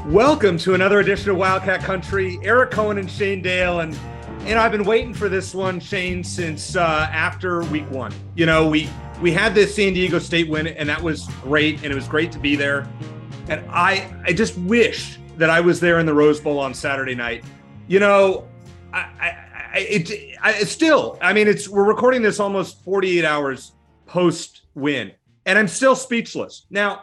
Welcome to another edition of Wildcat Country. Eric Cohen and Shane Dale, and I've been waiting for this one, Shane, since after week one. You know, we had this San Diego State win, and that was great, and it was great to be there. And I just wish that I was there in the Rose Bowl on Saturday night. You know, we're recording this almost 48 hours post-win, and I'm still speechless. Now,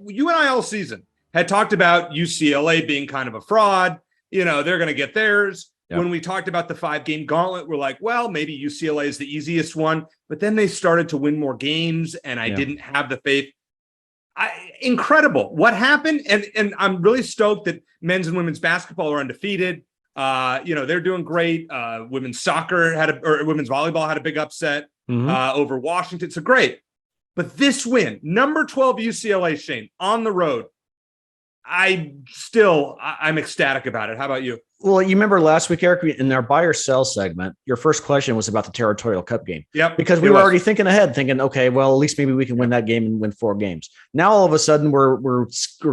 you and I all season had talked about UCLA being kind of a fraud. You know, they're going to get theirs. Yep. When we talked about the 5-game gauntlet, we're like, well, maybe UCLA is the easiest one. But then they started to win more games, and I didn't have the faith. Incredible. What happened? And I'm really stoked that men's and women's basketball are undefeated. They're doing great. Women's women's volleyball had a big upset over Washington. So great. But this win, number 12 UCLA, Shane, on the road, I'm ecstatic about it. How about you? Well, you remember last week, Eric, in our buy or sell segment, your first question was about the Territorial Cup game. Yep. Because we were already thinking ahead, thinking, okay, well, at least maybe we can win that game and win 4 games. Now, all of a sudden, we're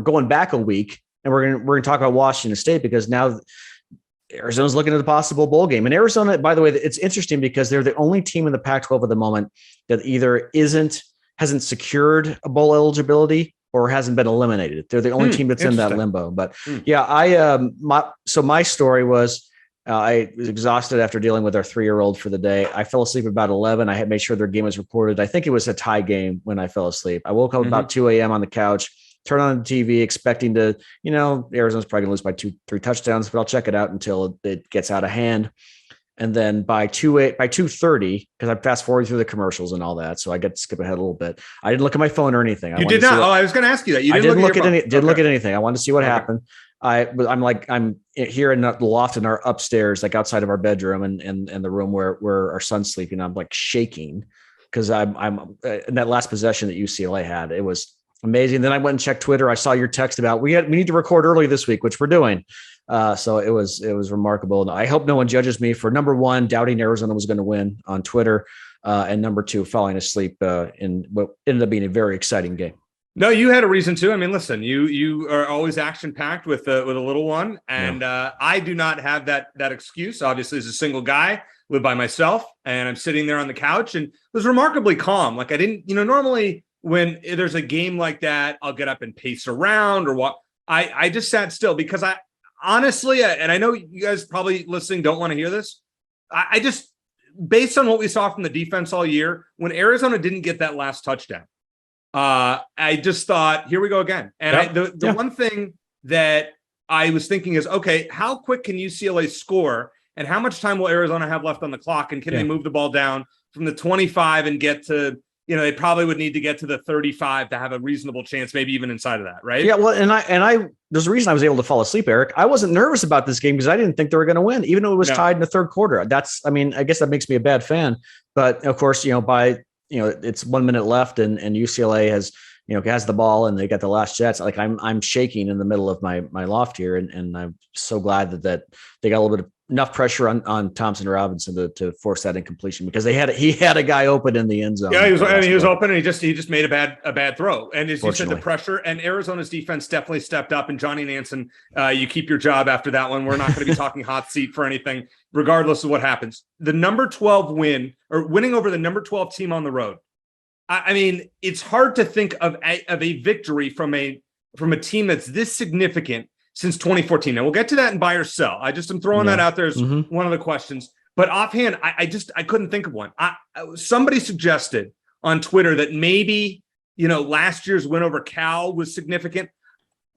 going back a week, and we're going to talk about Washington State, because now Arizona's looking at the possible bowl game. And Arizona, by the way, it's interesting because they're the only team in the Pac-12 at the moment that either hasn't secured a bowl eligibility or hasn't been eliminated. They're the only team that's in that limbo. But my story was I was exhausted after dealing with our 3-year-old for the day. I fell asleep about 11. I had made sure their game was recorded. I think it was a tie game when I fell asleep. I woke up about 2 a.m. on the couch, turned on the TV, expecting to, Arizona's probably gonna lose by 2-3 touchdowns, but I'll check it out until it gets out of hand. And then by 2:30, because I'm fast forwarding through the commercials and all that, so I get to skip ahead a little bit. I didn't look at my phone or anything. You did not. I was going to ask you that. Didn't look at anything. I wanted to see what happened. I'm here in the loft in our upstairs, like outside of our bedroom and the room where our son's sleeping. I'm like shaking because I'm in that last possession that UCLA had. It was amazing. Then I went and checked Twitter. I saw your text about we need to record early this week, which we're doing. So it was remarkable. And I hope no one judges me for, number one, doubting Arizona was going to win on Twitter, and number 2, falling asleep in what ended up being a very exciting game. No, you had a reason to. I mean, listen, you are always action packed with a little one, and I do not have that excuse. Obviously, as a single guy, live by myself, and I'm sitting there on the couch and was remarkably calm. Like I didn't, normally when there's a game like that, I'll get up and pace around or what. I just sat still because honestly, and I know you guys probably listening don't want to hear this. I just, based on what we saw from the defense all year, when Arizona didn't get that last touchdown, I just thought, here we go again. And the one thing that I was thinking is, okay, how quick can UCLA score, and how much time will Arizona have left on the clock, and can they move the ball down from the 25 and get to, they probably would need to get to the 35 to have a reasonable chance, maybe even inside of that, right? Yeah, well, and I there's a reason I was able to fall asleep, Eric. I wasn't nervous about this game because I didn't think they were going to win, even though it was tied in the third quarter. I guess that makes me a bad fan. But of course, it's 1 minute left, and UCLA has the ball and they got the last Jets. Like I'm shaking in the middle of my loft here, and I'm so glad that they got a little bit of enough pressure on Thompson Robinson to force that incompletion, because he had a guy open in the end zone. Yeah, he was open, and he just made a bad throw. And as you said, the pressure, and Arizona's defense definitely stepped up. And Johnny Nansen, you keep your job after that one. We're not going to be talking hot seat for anything, regardless of what happens. The number 12 winning over the number 12 team on the road. I mean, it's hard to think of a victory from a team that's this significant since 2014. Now we'll get to that in buy or sell. I'm throwing that out there as one of the questions. But offhand, I couldn't think of one. Somebody suggested on Twitter that maybe last year's win over Cal was significant.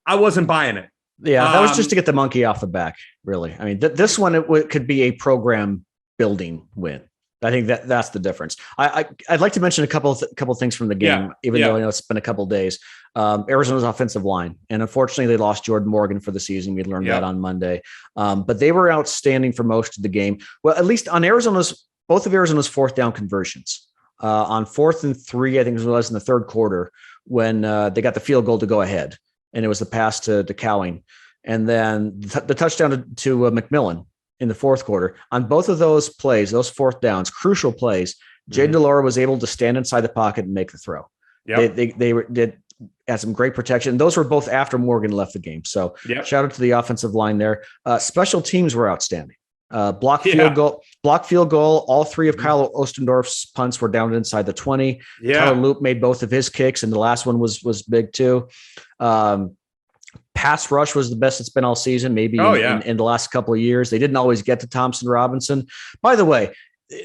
I wasn't buying it. Yeah, that was just to get the monkey off the back. Really, I mean, this one could be a program building win. I think that's the difference. I'd like to mention a couple things from the game, even though I know it's been a couple of days. Arizona's offensive line, and unfortunately they lost Jordan Morgan for the season. We learned that on Monday, but they were outstanding for most of the game. Well, at least on both of Arizona's 4th down conversions. On 4th and 3, I think it was in the third quarter when they got the field goal to go ahead, and it was the pass to Cowing, and then the touchdown to McMillan in the fourth quarter. On both of those plays, those 4th downs, crucial plays, Jade Delora was able to stand inside the pocket and make the throw. Yep. had some great protection. Those were both after Morgan left the game. So shout out to the offensive line there. Special teams were outstanding. Block field goal. All three of Kyle Ostendorf's punts were down inside the 20. Tyler Loop made both of his kicks, and the last one was big too. Pass rush was the best it's been all season, maybe in the last couple of years. They didn't always get to Thompson Robinson. By the way,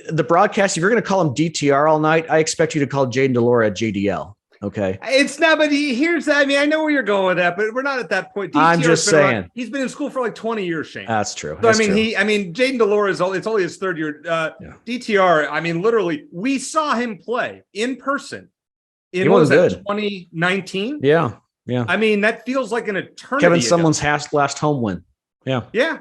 the broadcast, if you're going to call him DTR all night, I expect you to call Jaden DeLora JDL. Okay. It's not, but here's that. I mean, I know where you're going with that, but we're not at that point. DTR I'm just saying. He's been in school for like 20 years, Shane. That's true. So, Jaden DeLora it's only his third year. DTR, I mean, literally, we saw him play in person in 2019. Yeah. Yeah. I mean, that feels like an eternity. Kevin Sumlin's last home win. Yeah. Yeah.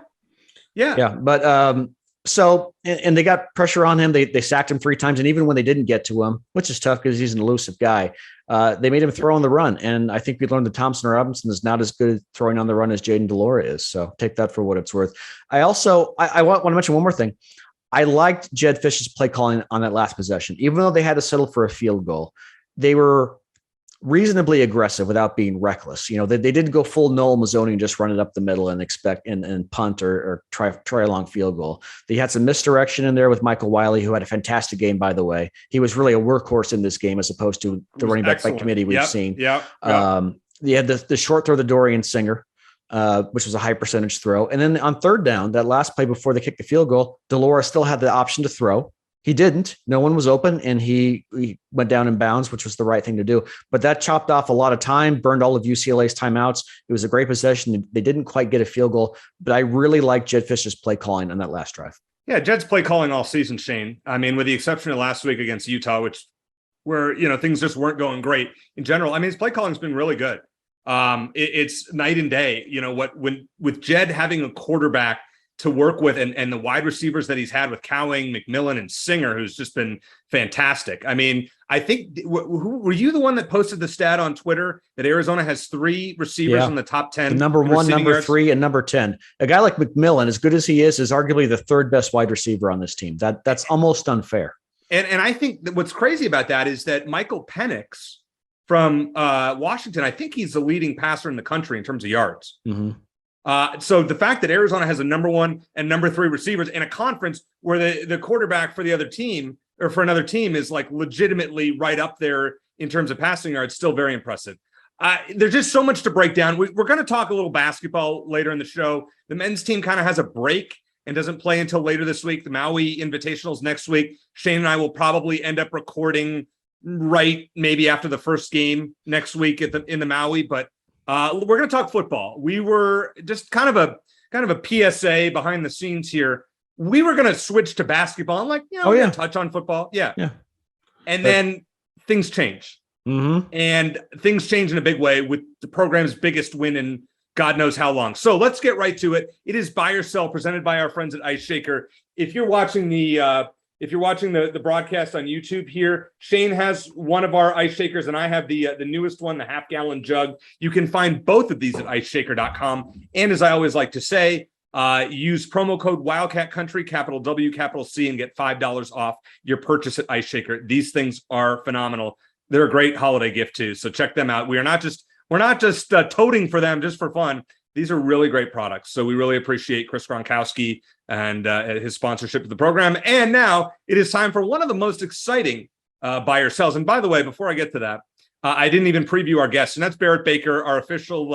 Yeah. Yeah. But, so, and they got pressure on him. They sacked him 3 times. And even when they didn't get to him, which is tough because he's an elusive guy, they made him throw on the run. And I think we learned that Thompson Robinson is not as good at throwing on the run as Jaden DeLora is. So take that for what it's worth. I want to mention one more thing. I liked Jedd Fisch's play calling on that last possession. Even though they had to settle for a field goal, they were reasonably aggressive without being reckless. You know, they didn't go full Noel Mazzoni and just run it up the middle and expect and punt or try a long field goal. They had some misdirection in there with Michael Wiley, who had a fantastic game, by the way. He was really a workhorse in this game as opposed to the running back by committee we've seen. They had the short throw to Dorian Singer, which was a high percentage throw. And then on third down, that last play before they kicked the field goal, DeLora still had the option to throw. He didn't. No one was open, and he went down in bounds, which was the right thing to do. But that chopped off a lot of time, burned all of UCLA's timeouts. It was a great possession. They didn't quite get a field goal, but I really like Jedd Fisch's play calling on that last drive. Yeah, Jedd's play calling all season, Shane. I mean, with the exception of last week against Utah, where things just weren't going great in general. I mean, his play calling's been really good. It's night and day. With Jedd having a quarterback to work with and the wide receivers that he's had with Cowing, McMillan, and Singer, who's just been fantastic. I mean, I think, were you the one that posted the stat on Twitter that Arizona has 3 receivers in the top 10? The number 1, number 3, and number 10. A guy like McMillan, as good as he is arguably the 3rd best wide receiver on this team. That's almost unfair. And I think that what's crazy about that is that Michael Penix from Washington, I think he's the leading passer in the country in terms of yards. Mm-hmm. So the fact that Arizona has a number 1 and number 3 receivers in a conference where the quarterback for the other team or for another team is like legitimately right up there in terms of passing yards, still very impressive. There's just so much to break down. We're going to talk a little basketball later in the show. The men's team kind of has a break and doesn't play until later this week. The Maui Invitational's next week. Shane and I will probably end up recording right maybe after the first game next week in the Maui, but we're going to talk football. We were just kind of a PSA behind the scenes here. We were going to switch to basketball. I'm like, we're going to touch on football. Yeah. And then things change. Mm-hmm. And things change in a big way with the program's biggest win in God knows how long. So let's get right to it. It is Buy or Sell, presented by our friends at Ice Shaker. If you're watching the broadcast on YouTube here, Shane has one of our ice shakers and I have the newest one, the half-gallon jug. You can find both of these at iceshaker.com. And as I always like to say, use promo code Wildcat Country, capital W, capital C, and get $5 off your purchase at Ice Shaker. These things are phenomenal. They're a great holiday gift too. So check them out. We're not just toting for them just for fun. These are really great products. So we really appreciate Chris Gronkowski and his sponsorship of the program. And now it is time for one of the most exciting buy or sells. And by the way, before I get to that, I didn't even preview our guest, and that's Barrett Baker, our official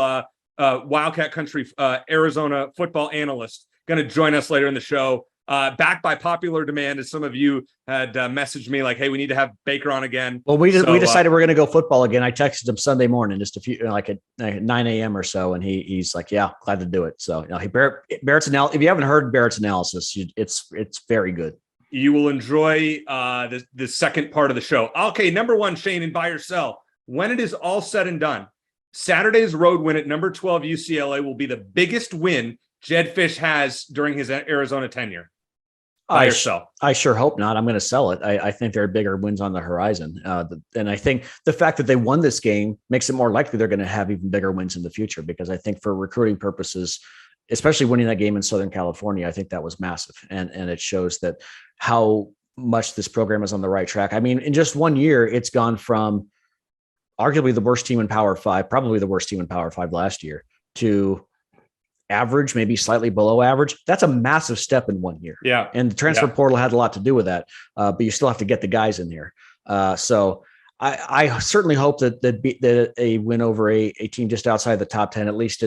Wildcat Country Arizona football analyst, going to join us later in the show. Back by popular demand, as some of you had messaged me like, hey, we need to have Baker on again. Well, we decided we're going to go football again. I texted him Sunday morning, just a few, like at 9 a.m. or so. And he's like, yeah, glad to do it. So Barrett's analysis, if you haven't heard Barrett's analysis, it's very good. You will enjoy the second part of the show. Okay. Number 1, Shane, in Buy or Sell. When it is all said and done, Saturday's road win at number 12 UCLA will be the biggest win Jedd Fisch has during his Arizona tenure. I sure hope not. I'm going to sell it. I think there are bigger wins on the horizon. And I think the fact that they won this game makes it more likely they're going to have even bigger wins in the future, because I think for recruiting purposes, especially winning that game in Southern California, I think that was massive. And it shows that how much this program is on the right track. I mean, in just 1 year, it's gone from arguably the worst team in Power 5, probably the worst team in Power 5 last year, to average, maybe slightly below average. That's a massive step in 1 year. Yeah. And the transfer portal had a lot to do with that. But you still have to get the guys in here. So I certainly hope that a win over a team just outside the top 10, at least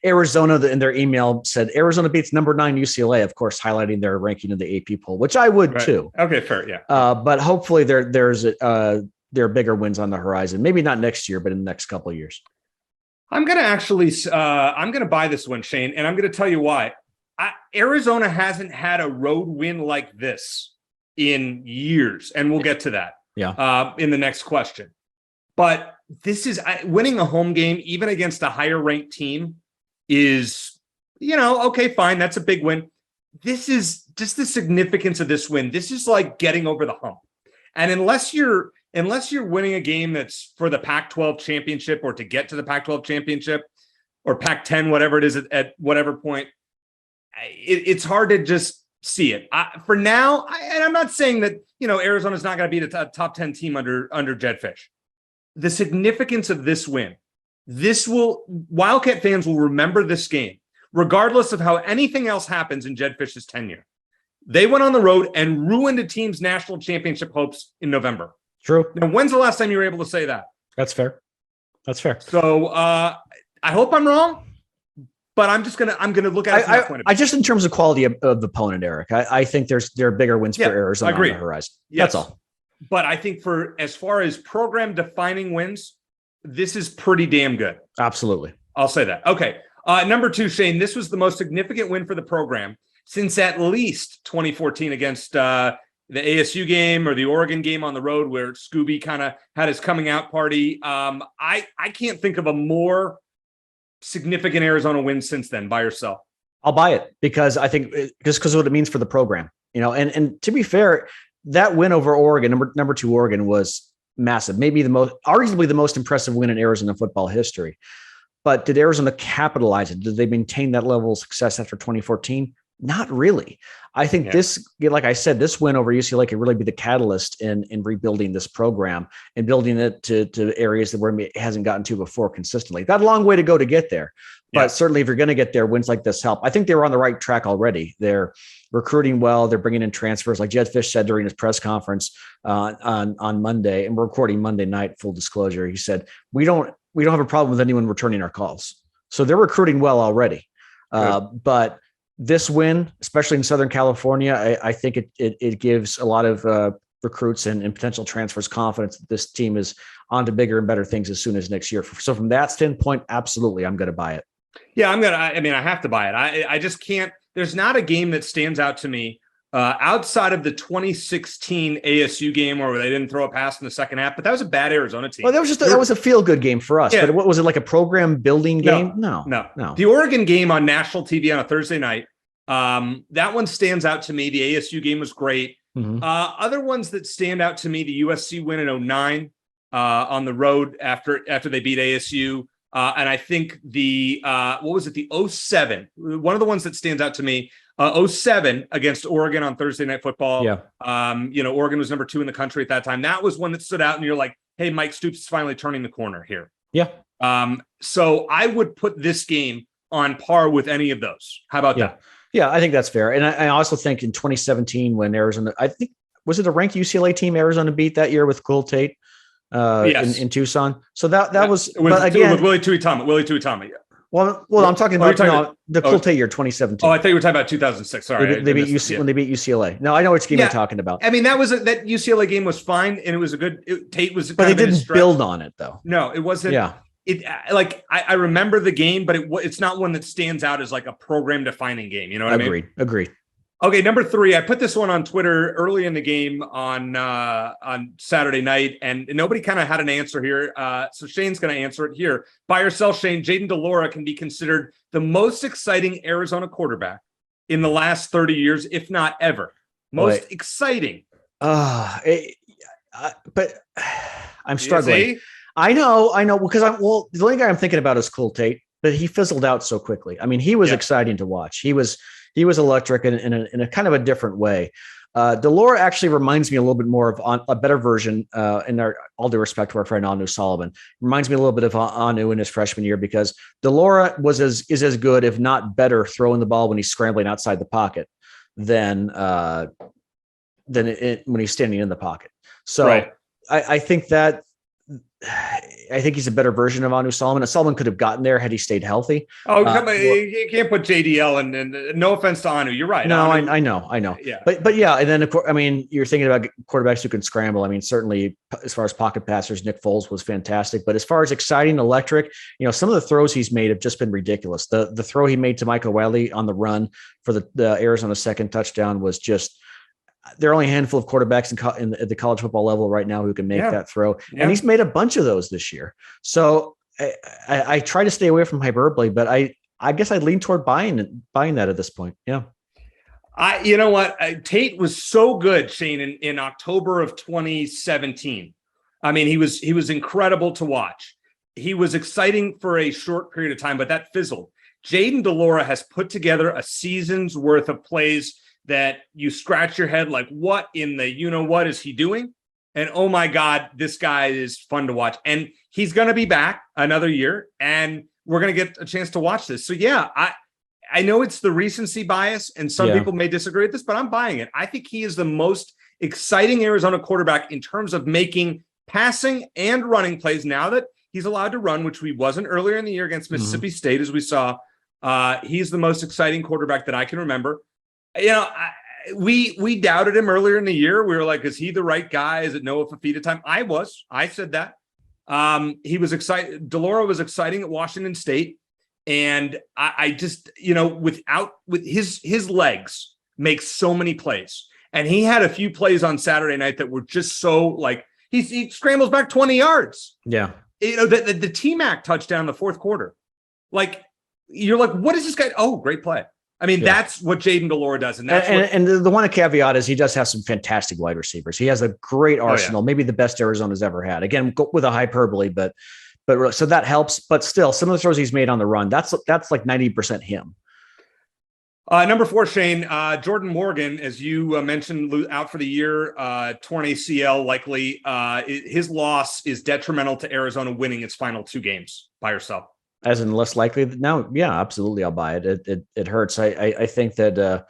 Arizona, in their email said Arizona beats number 9 UCLA, of course, highlighting their ranking in the AP poll, which I would too. Okay, fair. Yeah. But hopefully there are bigger wins on the horizon. Maybe not next year, but in the next couple of years. I'm going to buy this one, Shane, and I'm going to tell you why. Arizona hasn't had a road win like this in years, and we'll get to that. Yeah. In the next question. But this is winning a home game, even against a higher ranked team, is, okay, fine. That's a big win. This is just the significance of this win. This is like getting over the hump. And unless you're winning a game that's for the Pac-12 championship or to get to the Pac-12 championship or Pac-10, whatever it is at whatever point, it's hard to just see it. For now, and I'm not saying that, Arizona's not going to be the top 10 team under Jedd Fisch. The significance of this win, Wildcat fans will remember this game, regardless of how anything else happens in Jedd Fisch's tenure. They went on the road and ruined a team's national championship hopes in November. True. Now, when's the last time you were able to say that? That's fair. So I hope I'm wrong. But I'm gonna look at it from that point of view. I just, in terms of quality of opponent, Eric, I think there are bigger wins for Arizona on the horizon. Yes. That's all. But I think as far as program defining wins, this is pretty damn good. Absolutely. I'll say that. Okay. Number 2, Shane, this was the most significant win for the program since at least 2014 against the ASU game or the Oregon game on the road, where Scooby kind of had his coming out party. I can't think of a more significant Arizona win since then by yourself. I'll buy it because I think just because of what it means for the program, and to be fair, that win over Oregon, number 2 Oregon, was massive. Maybe arguably the most impressive win in Arizona football history. But did Arizona capitalize it? Did they maintain that level of success after 2014? Not really. I think this, like I said, this win over UCLA could really be the catalyst in rebuilding this program and building it to areas where it hasn't gotten to before consistently. Got a long way to go to get there, but certainly if you're going to get there, wins like this help. I think they were on the right track already. They're recruiting well. They're bringing in transfers, like Jedd Fisch said during his press conference on Monday, and we're recording Monday night. Full disclosure, he said we don't have a problem with anyone returning our calls. So they're recruiting well already, but this win, especially in Southern California, I think it gives a lot of recruits and potential transfers confidence that this team is on to bigger and better things as soon as next year. So from that standpoint, absolutely, I'm going to buy it. Yeah, I have to buy it. I just can't. There's not a game that stands out to me outside of the 2016 ASU game where they didn't throw a pass in the second half, but that was a bad Arizona team. Well, that was a feel-good game for us. Yeah. But what was it, like a program building game? No. The Oregon game on national TV on a Thursday night, that one stands out to me. The ASU game was great. Mm-hmm. Other ones that stand out to me, the USC win in 2009 on the road after they beat ASU. And I think the 2007, one of the ones that stands out to me, 2007 against Oregon on Thursday Night Football. Yeah. Oregon was number 2 in the country at that time. That was one that stood out and you're like, hey, Mike Stoops is finally turning the corner here. Yeah. So I would put this game on par with any of those. How about that? Yeah, I think that's fair. And I also think in 2017 when Arizona, I think, was it a ranked UCLA team Arizona beat that year with Cool Tate in Tucson? So that was, but again, with Willie Tuitama. Yeah. Well, I'm talking about the Cool Tate year, 2017. Oh, I thought you were talking about 2006. Sorry. They beat when they beat UCLA. No, I know which game you're talking about. I mean, that UCLA game was fine. And it was Tate was, but they didn't build on it though. No, it wasn't. Yeah. I remember the game, but it's not one that stands out as like a program defining game. You know what I mean? Agreed. Okay, number 3, I put this one on Twitter early in the game on Saturday night, and nobody kind of had an answer here. So Shane's going to answer it here. Buy or sell, Shane. Jayden de Laura can be considered the most exciting Arizona quarterback in the last 30 years, if not ever. Most exciting. But I'm struggling. I know, because the only guy I'm thinking about is Cool Tate, but he fizzled out so quickly. I mean, he was exciting to watch. He was electric in a kind of a different way. Delora actually reminds me a little bit more of a better version, all due respect to our friend Anu Sullivan, reminds me a little bit of Anu in his freshman year, because Delora is as good, if not better, throwing the ball when he's scrambling outside the pocket than when he's standing in the pocket. So right. I think he's a better version of Anu Sullivan. Sullivan could have gotten there had he stayed healthy. Oh, come on. You can't put JDL and no offense to Anu. You're right. No, Anu, I know. Yeah. But yeah. And then, of course, I mean, you're thinking about quarterbacks who can scramble. I mean, certainly as far as pocket passers, Nick Foles was fantastic. But as far as exciting, electric, some of the throws he's made have just been ridiculous. The throw he made to Micah Wiley on the run for the Arizona second touchdown was just, there are only a handful of quarterbacks at the college football level right now who can make that throw. Yeah. And he's made a bunch of those this year. So I try to stay away from hyperbole, but I guess I'd lean toward buying that at this point. Yeah. You know what? Tate was so good, Shane, in October of 2017. I mean, he was incredible to watch. He was exciting for a short period of time, but that fizzled. Jayden de Laura has put together a season's worth of plays that you scratch your head like, what in the what is he doing? And oh my God, this guy is fun to watch. And he's going to be back another year, and we're going to get a chance to watch this. So yeah, I know it's the recency bias, and some people may disagree with this, but I'm buying it. I think he is the most exciting Arizona quarterback in terms of making passing and running plays now that he's allowed to run, which he wasn't earlier in the year against Mississippi State, as we saw. He's the most exciting quarterback that I can remember. We doubted him earlier in the year. We were like, is he the right guy? Is it Noah Fafita time? I said that. He was excited. de Laura was exciting at Washington State. And I just, with his legs makes so many plays. And he had a few plays on Saturday night that were just so like, he scrambles back 20 yards. Yeah. The T-Mac touchdown in the fourth quarter. Like, you're like, what is this guy? Oh, great play. I mean, that's what Jayden de Laura does. And the one caveat is he does have some fantastic wide receivers. He has a great arsenal, maybe the best Arizona's ever had. Again, with a hyperbole, but so that helps. But still, some of the throws he's made on the run, that's like 90% him. Number 4, Shane, Jordan Morgan, as you mentioned, out for the year, torn ACL likely. His loss is detrimental to Arizona winning its final 2 games by herself. As in less likely? No, yeah, absolutely. I'll buy it. It hurts. I think that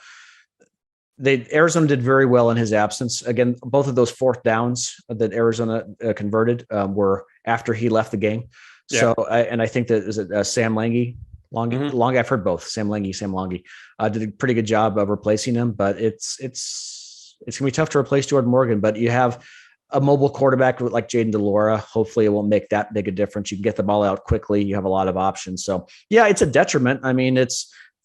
Arizona did very well in his absence. Again, both of those fourth downs that Arizona converted were after he left the game. Yeah. So, I think that is it Sam Lange. Long. I've heard both. Sam Lange did a pretty good job of replacing him, but it's gonna be tough to replace Jordan Morgan. But you have a mobile quarterback like Jayden de Laura. Hopefully it won't make that big a difference. You can get the ball out quickly. You have a lot of options. So yeah, it's a detriment. I mean,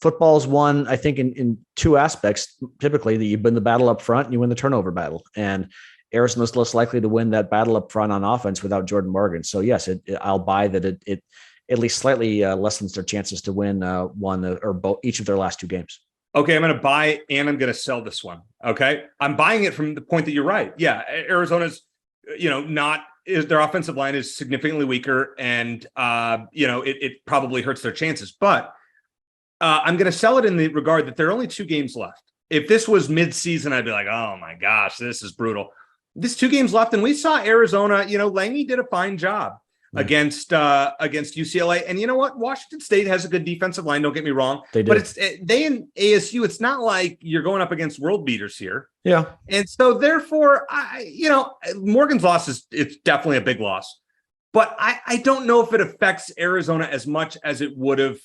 football's won, I think, in 2 aspects. Typically, that you win the battle up front and you win the turnover battle. And Arizona's less likely to win that battle up front on offense without Jordan Morgan. So yes, I'll buy that it at least slightly lessens their chances to win one or both, each of their last 2 games. Okay, I'm going to buy and I'm going to sell this one. Okay, I'm buying it from the point that you're right. Yeah, Arizona's, their offensive line is significantly weaker, and it probably hurts their chances. But I'm going to sell it in the regard that there are only 2 games left. If this was mid-season, I'd be like, oh my gosh, this is brutal. There's 2 games left, and we saw Arizona. Lange did a fine job against UCLA. And you know what? Washington State has a good defensive line. Don't get me wrong. They do. But they in ASU, it's not like you're going up against world beaters here. Yeah. And so therefore, Morgan's loss it's definitely a big loss. But I don't know if it affects Arizona as much as it would have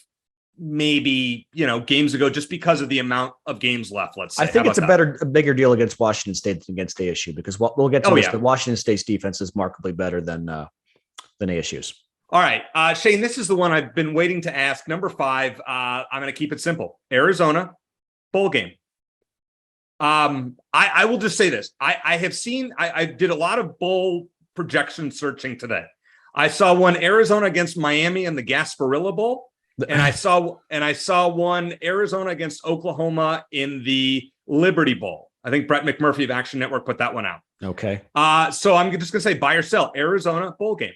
maybe, games ago, just because of the amount of games left, let's say. I think it's a bigger deal against Washington State than against ASU, because we'll get to this, but Washington State's defense is markedly better than ASU's. All right. Shane, this is the one I've been waiting to ask. Number 5, I'm going to keep it simple. Arizona bowl game. I will just say this. I did a lot of bowl projection searching today. I saw one Arizona against Miami in the Gasparilla Bowl. And I saw one Arizona against Oklahoma in the Liberty Bowl. I think Brett McMurphy of Action Network put that one out. Okay. So I'm just going to say buy or sell. Arizona bowl game.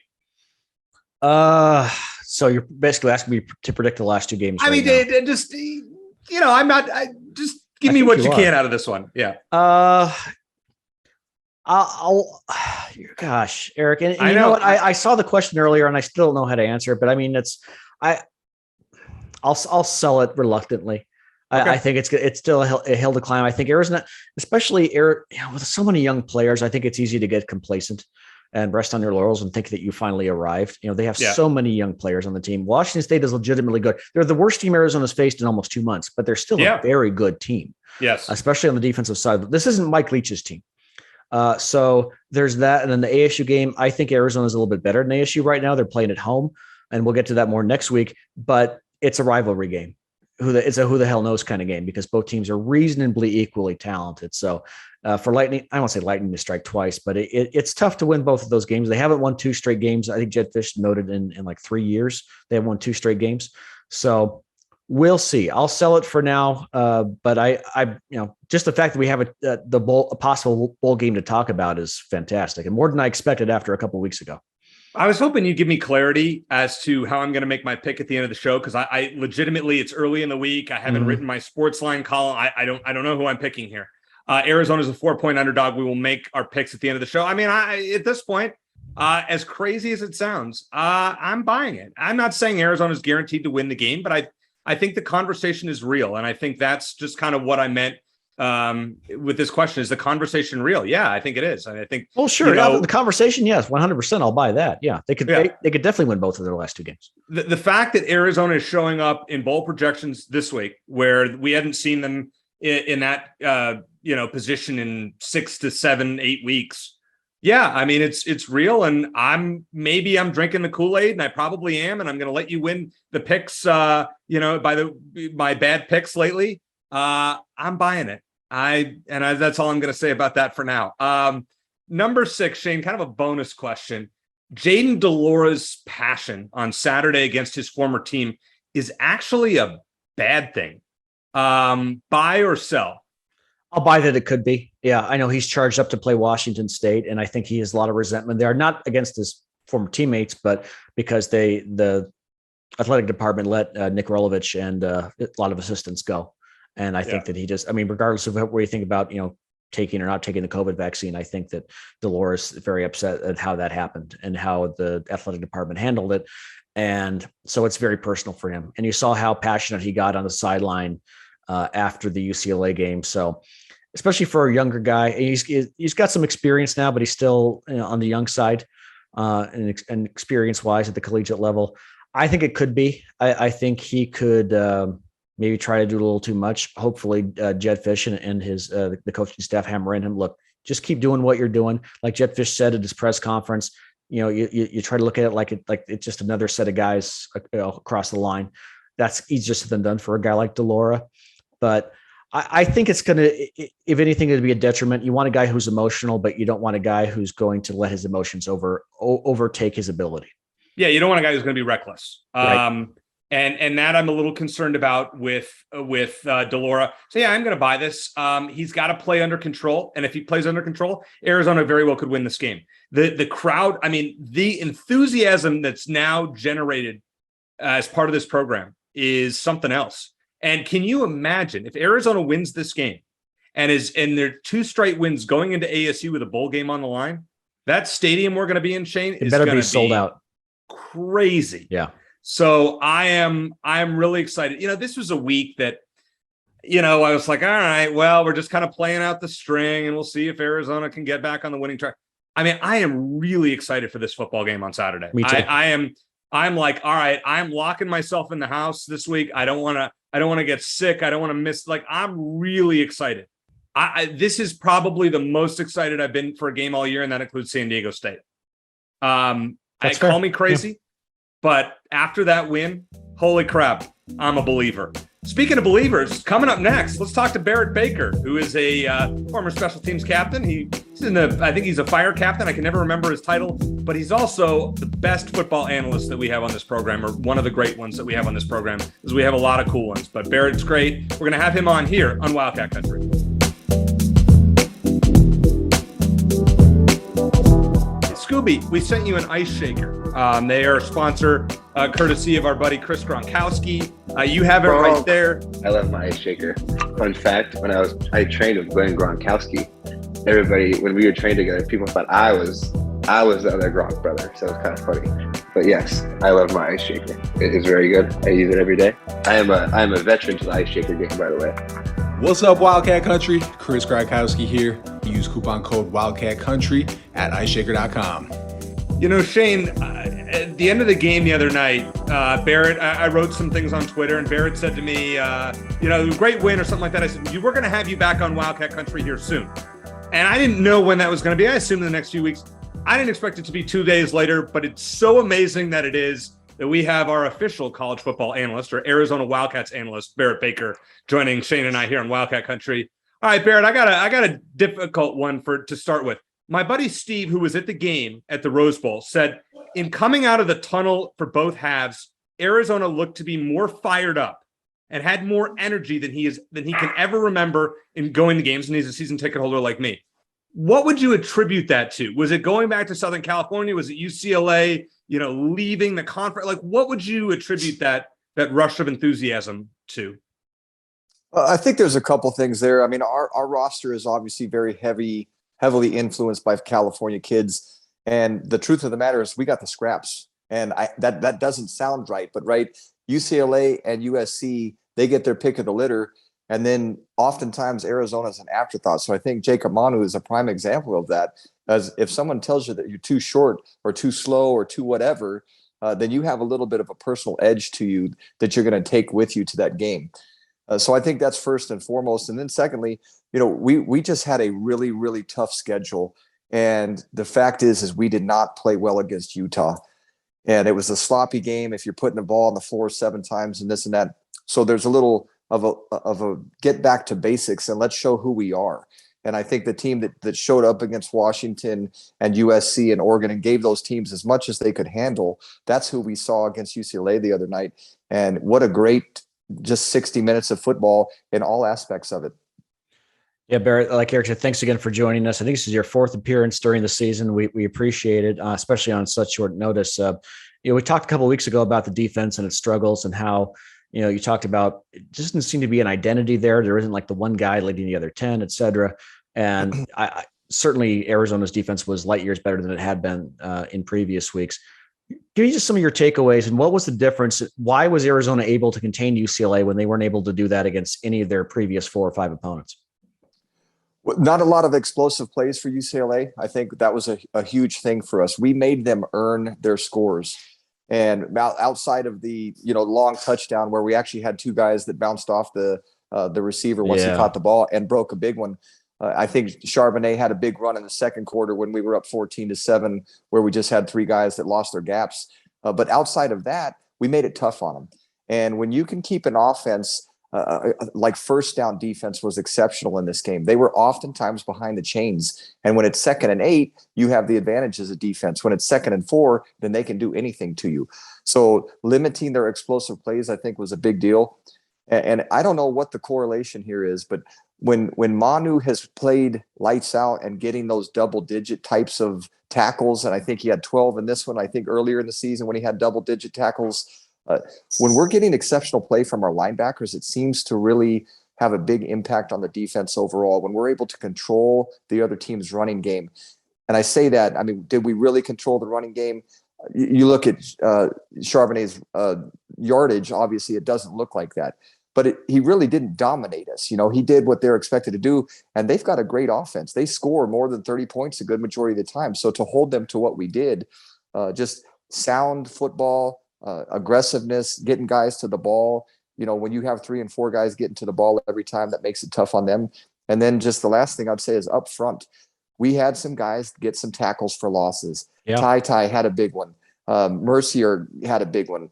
So you're basically asking me to predict the last 2 games. I mean, just Give me what you can out of this one. Yeah. Gosh, Eric, and you know what? I saw the question earlier, and I still don't know how to answer it. But I mean, I'll sell it reluctantly. Okay. I think it's still a hill to climb. I think Arizona, especially with so many young players, I think it's easy to get complacent and rest on your laurels and think that you finally arrived. They have so many young players on the team. Washington State is legitimately good. They're the worst team Arizona's faced in almost 2 months, but they're still a very good team. Yes, especially on the defensive side. This isn't Mike Leach's team. So there's that. And then the ASU game, I think Arizona's a little bit better than ASU right now. They're playing at home, and we'll get to that more next week, but it's a rivalry game. It's a who the hell knows kind of game because both teams are reasonably equally talented. So for Lightning, I won't say Lightning to strike twice, but it's tough to win both of those games. They haven't won 2 straight games. I think Jedd Fisch noted in like 3 years, they have won 2 straight games. So we'll see. I'll sell it for now. But I just the fact that we have a possible bowl game to talk about is fantastic and more than I expected after a couple of weeks ago. I was hoping you'd give me clarity as to how I'm going to make my pick at the end of the show. Cause I legitimately, it's early in the week. I haven't written my sports line column. I don't know who I'm picking here. Arizona's a 4-point underdog. We will make our picks at the end of the show. I mean, at this point, as crazy as it sounds, I'm buying it. I'm not saying Arizona's guaranteed to win the game, but I think the conversation is real. And I think that's just kind of what I meant with this question. Is the conversation real? Yeah, I think it is. I think, well, sure. The conversation, yes, 100%. I'll buy that. Yeah, they could definitely win both of their last 2 games. The fact that Arizona is showing up in bowl projections this week, where we hadn't seen them in that position in 6 to 7, 8 weeks. Yeah, I mean it's real, and I'm drinking the Kool-Aid, and I probably am, and I'm going to let you win the picks. By my bad picks lately. I'm buying it. That's all I'm going to say about that for now. Number 6, Shane, kind of a bonus question. Jayden de Laura's passion on Saturday against his former team is actually a bad thing. Buy or sell? I'll buy that it could be. Yeah, I know he's charged up to play Washington State, and I think he has a lot of resentment there, not against his former teammates, but because the athletic department let Nick Rolovich and a lot of assistants go. And I think that regardless of what you think about, taking or not taking the COVID vaccine, I think that de Laura is very upset at how that happened and how the athletic department handled it. And so it's very personal for him. And you saw how passionate he got on the sideline after the UCLA game. So especially for a younger guy, he's got some experience now, but he's still on the young side and experience wise at the collegiate level. I think it could be. I think he could maybe try to do a little too much. Hopefully Jedd Fisch and his the coaching staff hammer in him. Look, just keep doing what you're doing. Like Jedd Fisch said at his press conference, you try to look at it like it's just another set of guys across the line. That's easier said than done for a guy like de Laura. But I think it's going to, if anything, it'd be a detriment. You want a guy who's emotional, but you don't want a guy who's going to let his emotions overtake his ability. Yeah, you don't want a guy who's going to be reckless. Right. And that I'm a little concerned about with de Laura. So yeah, I'm going to buy this. He's got to play under control, and if he plays under control, Arizona very well could win this game. The crowd, I mean, the enthusiasm that's now generated as part of this program is something else. And can you imagine if Arizona wins this game and their 2 straight wins going into ASU with a bowl game on the line? That stadium we're going to be in, Shane, is better be sold out. Crazy. Yeah. So I am really excited. This was a week that, I was like, all right, well, we're just kind of playing out the string and we'll see if Arizona can get back on the winning track. I mean, I am really excited for this football game on Saturday. Me too. I'm like, all right, I'm locking myself in the house this week. I don't want to get sick. I don't want to miss, I'm really excited. This is probably the most excited I've been for a game all year. And that includes San Diego State. Call me crazy. Yeah. But after that win, holy crap, I'm a believer. Speaking of believers, coming up next, let's talk to Barrett Baker, who is a former special teams captain. I think he's a fire captain. I can never remember his title, but he's also the best football analyst that we have on this program, or one of the great ones that we have on this program, because we have a lot of cool ones. But Barrett's great. We're going to have him on here on Wildcat Country. Scooby, we sent you an ice shaker. They are a sponsor courtesy of our buddy Chris Gronkowski. You have it right there. I love my ice shaker. Fun fact, when I trained with Glenn Gronkowski, everybody, when we were trained together, people thought I was the other Gronk brother, so it's kind of funny. But yes, I love my ice shaker. It is very good. I use it every day. I am a veteran to the ice shaker game, by the way. What's up, Wildcat Country? Chris Gronkowski here. Use coupon code Wildcat Country at iceshaker.com. You know, Shane, at the end of the game the other night, Barrett, I wrote some things on Twitter, and Barrett said to me, great win or something like that. I said, we're going to have you back on Wildcat Country here soon. And I didn't know when that was going to be. I assumed in the next few weeks. I didn't expect it to be 2 days later, but it's so amazing that it is, that we have our official college football analyst, or Arizona Wildcats analyst, Barrett Baker, joining Shane and I here on Wildcat Country. All right, Barrett, I got a difficult one to start with. My buddy Steve, who was at the game at the Rose Bowl, said in coming out of the tunnel for both halves, Arizona looked to be more fired up and had more energy than he can ever remember in going to games, and he's a season ticket holder like me. What would you attribute that to? Was it going back to Southern California? Was it UCLA, leaving the conference? Like, what would you attribute that rush of enthusiasm to? I think there's a couple things there. I mean, our roster is obviously very heavily influenced by California kids. And the truth of the matter is we got the scraps. And that doesn't sound right, but right, UCLA and USC, they get their pick of the litter. And then oftentimes Arizona is an afterthought. So I think Jacob Manu is a prime example of that. As if someone tells you that you're too short or too slow or too whatever, then you have a little bit of a personal edge to you that you're going to take with you to that game. So I think that's first and foremost. And then secondly, we just had a really, really tough schedule. And the fact is we did not play well against Utah. And it was a sloppy game if you're putting the ball on the floor 7 times and this and that. So there's a little of a get back to basics and let's show who we are. And I think the team that showed up against Washington and USC and Oregon and gave those teams as much as they could handle, that's who we saw against UCLA the other night. And what a great just 60 minutes of football in all aspects of it. Yeah, Barrett, like Eric said, thanks again for joining us. I think this is your 4th appearance during the season. We appreciate it, especially on such short notice. We talked a couple of weeks ago about the defense and its struggles and how, you talked about it just doesn't seem to be an identity there. There isn't like the one guy leading the other 10, et cetera. And I certainly Arizona's defense was light years better than it had been in previous weeks. Give me just some of your takeaways and what was the difference? Why was Arizona able to contain UCLA when they weren't able to do that against any of their previous 4 or 5 opponents? Well, not a lot of explosive plays for UCLA. I think that was a huge thing for us. We made them earn their scores. And outside of the long touchdown where we actually had 2 guys that bounced off the receiver once he caught the ball and broke a big one. I think Charbonnet had a big run in the second quarter when we were up 14-7, where we just had 3 guys that lost their gaps. But outside of that, we made it tough on them. And when you can keep an offense like first down defense was exceptional in this game. They were oftentimes behind the chains. And when it's 2nd and 8, you have the advantage as a defense. When it's 2nd and 4, then they can do anything to you. So limiting their explosive plays, I think, was a big deal. And I don't know what the correlation here is, but when Manu has played lights out and getting those double-digit types of tackles, and I think he had 12 in this one, I think earlier in the season when he had double-digit tackles, when we're getting exceptional play from our linebackers, it seems to really have a big impact on the defense overall when we're able to control the other team's running game. And I say that, I mean, did we really control the running game? You look at Charbonnet's yardage, obviously it doesn't look like that. But he really didn't dominate us. He did what they're expected to do, and they've got a great offense. They score more than 30 points a good majority of the time. So to hold them to what we did, just sound football, aggressiveness, getting guys to the ball. When you have 3 and 4 guys getting to the ball every time, that makes it tough on them. And then just the last thing I'd say is up front, we had some guys get some tackles for losses. Yeah. Ty had a big one. Mercier had a big one.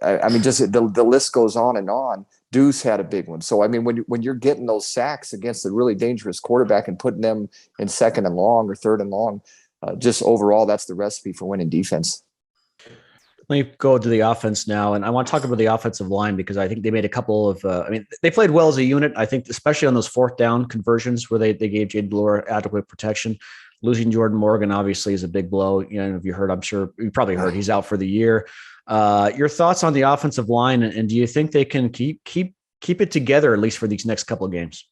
I mean, just the list goes on and on. Deuce had a big one. So, I mean, when you're getting those sacks against a really dangerous quarterback and putting them in 2nd and long or 3rd and long, just overall, that's the recipe for winning defense. Let me go to the offense now, and I want to talk about the offensive line because I think they made a couple of they played well as a unit. I think especially on those 4th down conversions where they gave Jade Bloor adequate protection. Losing Jordan Morgan obviously is a big blow. If you heard, I'm sure you probably heard he's out for the year. Your thoughts on the offensive line, and do you think they can keep it together at least for these next couple of games?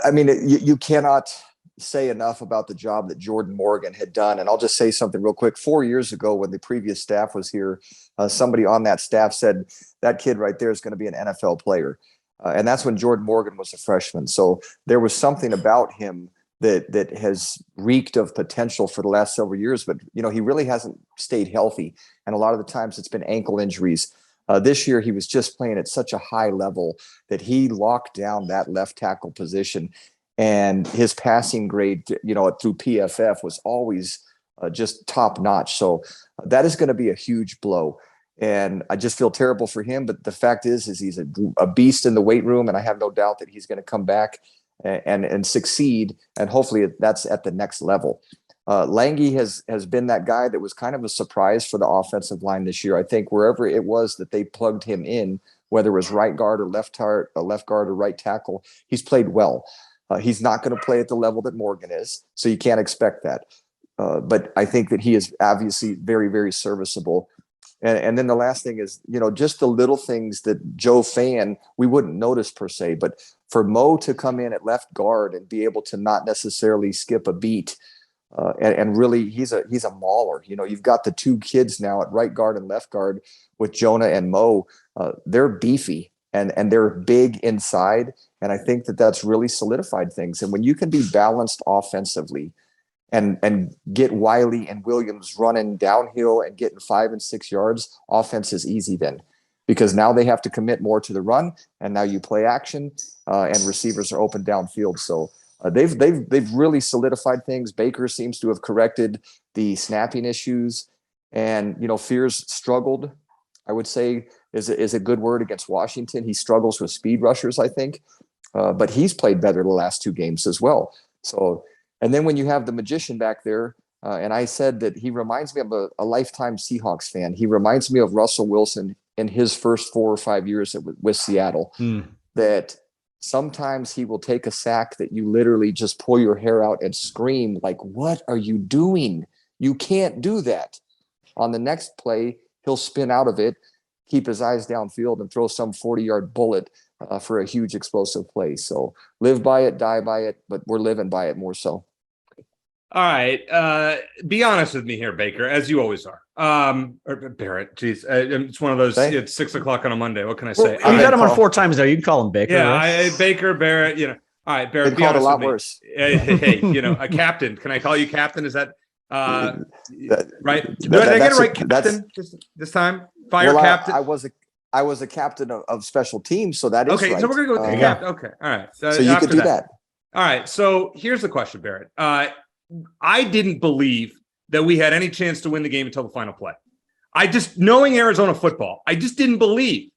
I mean, you cannot say enough about the job that Jordan Morgan had done. And I'll just say something real quick. 4 years ago, when the previous staff was here, somebody on that staff said that kid right there is going to be an NFL player. And that's when Jordan Morgan was a freshman. So there was something about him that has reeked of potential for the last several years, but he really hasn't stayed healthy. And a lot of the times it's been ankle injuries. This year, he was just playing at such a high level that he locked down that left tackle position. And his passing grade, through PFF was always just top notch. So that is going to be a huge blow. And I just feel terrible for him. But the fact is he's a beast in the weight room. And I have no doubt that he's going to come back and succeed. And hopefully that's at the next level. Lange has been that guy that was kind of a surprise for the offensive line this year. I think wherever it was that they plugged him in, whether it was right guard or left guard or right tackle, he's played well. He's not going to play at the level that Morgan is, so you can't expect that. But I think that he is obviously very, very serviceable. And then the last thing is, just the little things that Joe Fan, we wouldn't notice per se, but for Mo to come in at left guard and be able to not necessarily skip a beat, and really he's a mauler. You've got the two kids now at right guard and left guard with Jonah and Mo. They're beefy and they're big inside. And I think that that's really solidified things. And when you can be balanced offensively and get Wiley and Williams running downhill and getting 5 and 6 yards, offense is easy then, because now they have to commit more to the run. And now you play action and receivers are open downfield. So they've really solidified things. Baker seems to have corrected the snapping issues, and Fears struggled, I would say is a good word, against Washington. He struggles with speed rushers, I think, but he's played better the last 2 games as well. So, and then when you have the magician back there, and I said that he reminds me of a lifetime Seahawks fan. He reminds me of Russell Wilson in his first 4 or 5 years with Seattle. That sometimes he will take a sack that you literally just pull your hair out and scream, like, what are you doing? You can't do that. On the next play, he'll spin out of it, keep his eyes downfield, and throw some 40-yard bullet for a huge explosive play. So live by it, die by it, but we're living by it more so. All right. Be honest with me here, Baker, as you always are. Or Barrett, geez. It's one of those, it's 6 o'clock on a Monday. What can I say? Well, you got him on 4 times now. You can call him Baker. Yeah, right? Baker, Barrett, All right, Barrett, be honest a lot with me. Worse. Hey, a captain. Can I call you captain? Is that right? Did I get it right, captain, this time? Captain? I was a captain of special teams, so that is okay, right. So we're going to go with the captain. Okay, all right. So you could do that. All right, so here's the question, Barrett. I didn't believe that we had any chance to win the game until the final play. I just, knowing Arizona football, I just didn't believe.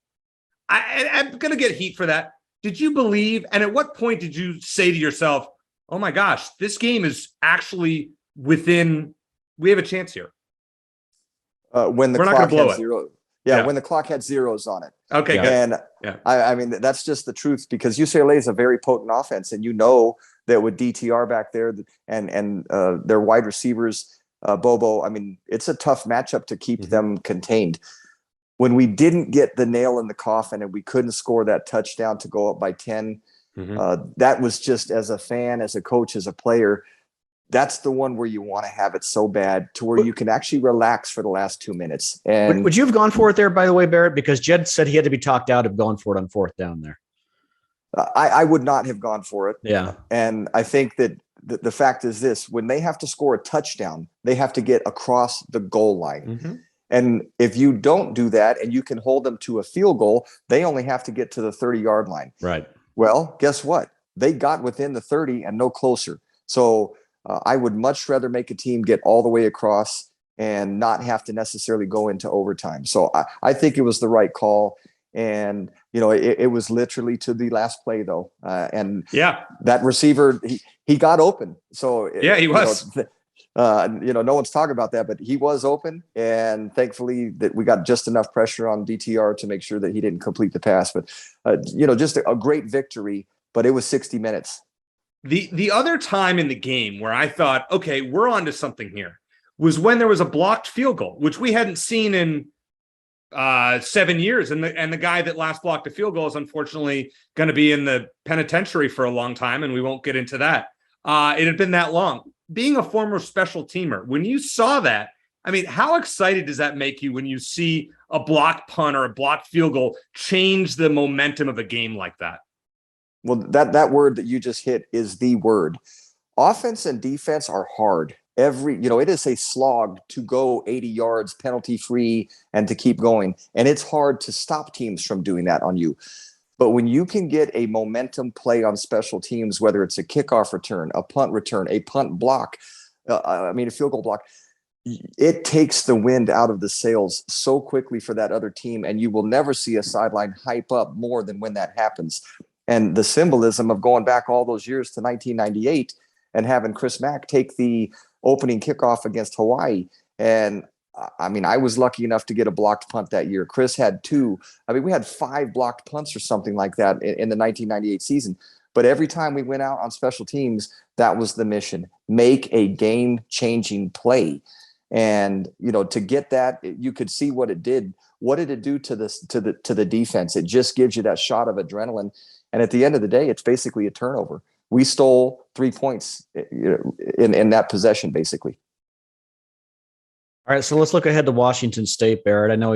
I'm going to get heat for that. Did you believe? And at what point did you say to yourself, oh my gosh, this game is actually we have a chance here? When the clock had zero. Yeah, when the clock had zeros on it. Okay, good. And I mean, that's just the truth, because UCLA is a very potent offense, and that with DTR back there and their wide receivers, Bobo, I mean, it's a tough matchup to keep them contained. When we didn't get the nail in the coffin and we couldn't score that touchdown to go up by 10, that was just, as a fan, as a coach, as a player, that's the one where you want to have it so bad to where you can actually relax for the last 2 minutes. And would you have gone for it there, by the way, Barrett? Because Jedd said he had to be talked out of going for it on 4th down there. I would not have gone for it. Yeah. And I think that the fact is this: when they have to score a touchdown, they have to get across the goal line. And if you don't do that and you can hold them to a field goal, they only have to get to the 30-yard line. Right. Well, guess what? They got within the 30 and no closer. So I would much rather make a team get all the way across and not have to necessarily go into overtime. So I think it was the right call. And, it was literally to the last play, though. And that receiver, he got open. So he was. No one's talking about that, but he was open. And thankfully that we got just enough pressure on DTR to make sure that he didn't complete the pass. But, just a great victory. But it was 60 minutes. The other time in the game where I thought, okay, we're onto something here, was when there was a blocked field goal, which we hadn't seen in 7 years. And the guy that last blocked a field goal is unfortunately going to be in the penitentiary for a long time, and we won't get into that. It had been that long. Being a former special teamer, when you saw that, I mean, how excited does that make you when you see a blocked punt or a blocked field goal change the momentum of a game like that? Well, that word that you just hit is the word. Offense and defense are hard. It is a slog to go 80 yards penalty free and to keep going. And it's hard to stop teams from doing that on you. But when you can get a momentum play on special teams, whether it's a kickoff return, a punt return, a punt block, a field goal block, it takes the wind out of the sails so quickly for that other team. And you will never see a sideline hype up more than when that happens. And the symbolism of going back all those years to 1998 and having Chris Mack take the opening kickoff against Hawaii. And I was lucky enough to get a blocked punt that year. Chris had 2. We had 5 blocked punts or something like that in the 1998 season. But every time we went out on special teams, that was the mission: make a game-changing play. And to get that, you could see what it did. What did it do to the defense? It just gives you that shot of adrenaline. And at the end of the day, it's basically a turnover. We stole 3 points in that possession, basically. All right, so let's look ahead to Washington State, Barrett. I know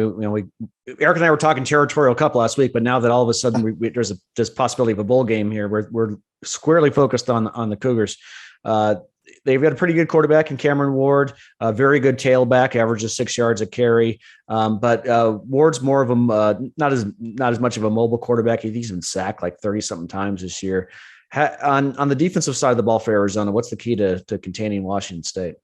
Eric and I were talking territorial cup last week, but now that all of a sudden there's this possibility of a bowl game here, we're squarely focused on the Cougars. They've got a pretty good quarterback in Cameron Ward, a very good tailback, averages 6 yards a carry. But Ward's more of a not as much of a mobile quarterback. He's been sacked like 30-something times this year. On the defensive side of the ball for Arizona, what's the key to containing Washington State?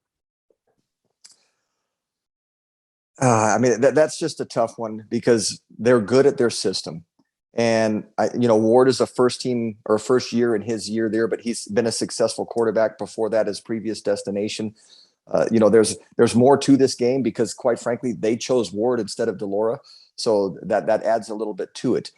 That's just a tough one because they're good at their system. And Ward is a first year in his year there, but he's been a successful quarterback before that, his previous destination. There's more to this game because, quite frankly, they chose Ward instead of Delora. So that adds a little bit to it.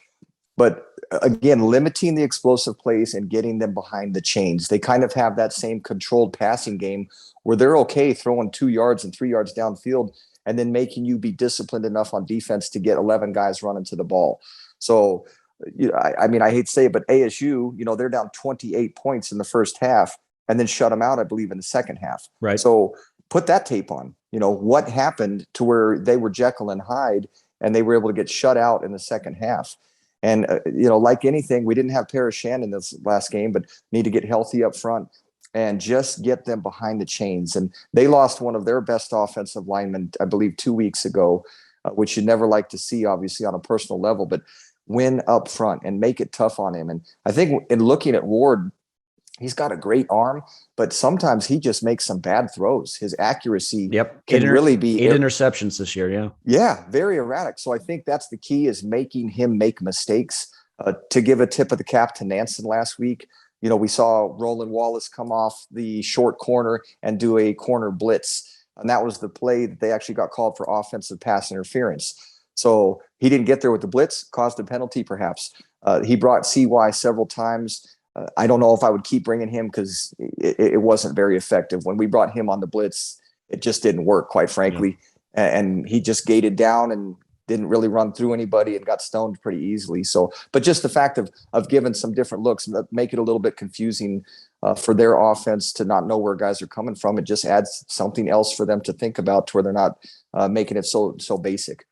But again, limiting the explosive plays and getting them behind the chains. They kind of have that same controlled passing game where they're okay throwing 2 yards and 3 yards downfield and then making you be disciplined enough on defense to get 11 guys running to the ball. So, I hate to say it, but ASU, they're down 28 points in the first half and then shut them out, I believe, in the second half. Right. So put that tape on. What happened to where they were Jekyll and Hyde and they were able to get shut out in the second half. And, like anything, we didn't have Paris Shannon this last game, but need to get healthy up front and just get them behind the chains. And they lost one of their best offensive linemen, I believe, 2 weeks ago, which you'd never like to see, obviously, on a personal level, but win up front and make it tough on him. And I think in looking at Ward, he's got a great arm, but sometimes he just makes some bad throws. His accuracy can really be 8 interceptions this year. Yeah. Yeah. Very erratic. So I think that's the key, is making him make mistakes. To give a tip of the cap to Nansen last week, we saw Roland Wallace come off the short corner and do a corner blitz. And that was the play that they actually got called for offensive pass interference. So he didn't get there with the blitz, caused a penalty perhaps. He brought CY several times. I don't know if I would keep bringing him because it wasn't very effective. When we brought him on the blitz, it just didn't work, quite frankly. Yeah. And he just gated down and didn't really run through anybody and got stoned pretty easily. So, but just the fact of giving some different looks, make it a little bit confusing for their offense to not know where guys are coming from. It just adds something else for them to think about to where they're not making it so basic.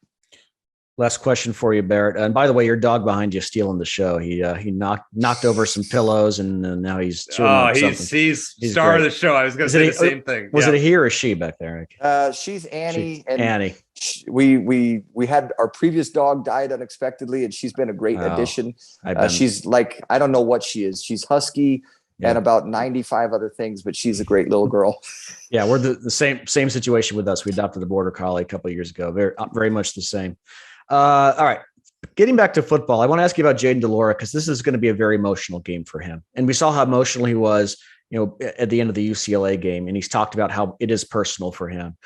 Last question for you, Barrett. And by the way, your dog behind you stealing the show. He knocked over some pillows and now he's he's star great. Of the show. I was going to say the same thing. Was it a he or a she back there? She's Annie. Annie. We had our previous dog died unexpectedly, and she's been a great addition. She's like, I don't know what she is. She's husky. Yeah. And about 95 other things, but she's a great little girl. Yeah, we're the same situation with us. We adopted a border collie a couple of years ago. Very much the same. All right. Getting back to football, I want to ask you about Jayden de Laura, because this is going to be a very emotional game for him. And we saw how emotional he was, at the end of the UCLA game. And he's talked about how it is personal for him.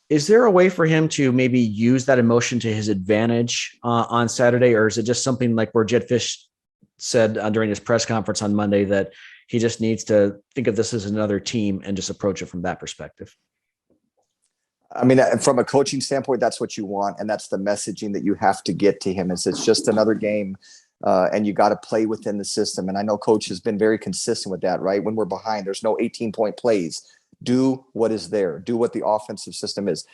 Is there a way for him to maybe use that emotion to his advantage on Saturday? Or is it just something like where Jedd Fisch said during his press conference on Monday that he just needs to think of this as another team and just approach it from that perspective? I mean, from a coaching standpoint, that's what you want. And that's the messaging that you have to get to him is it's just another game. And you got to play within the system. And I know coach has been very consistent with that, right? When we're behind, there's no 18-point plays. Do what is there. Do what the offensive system is.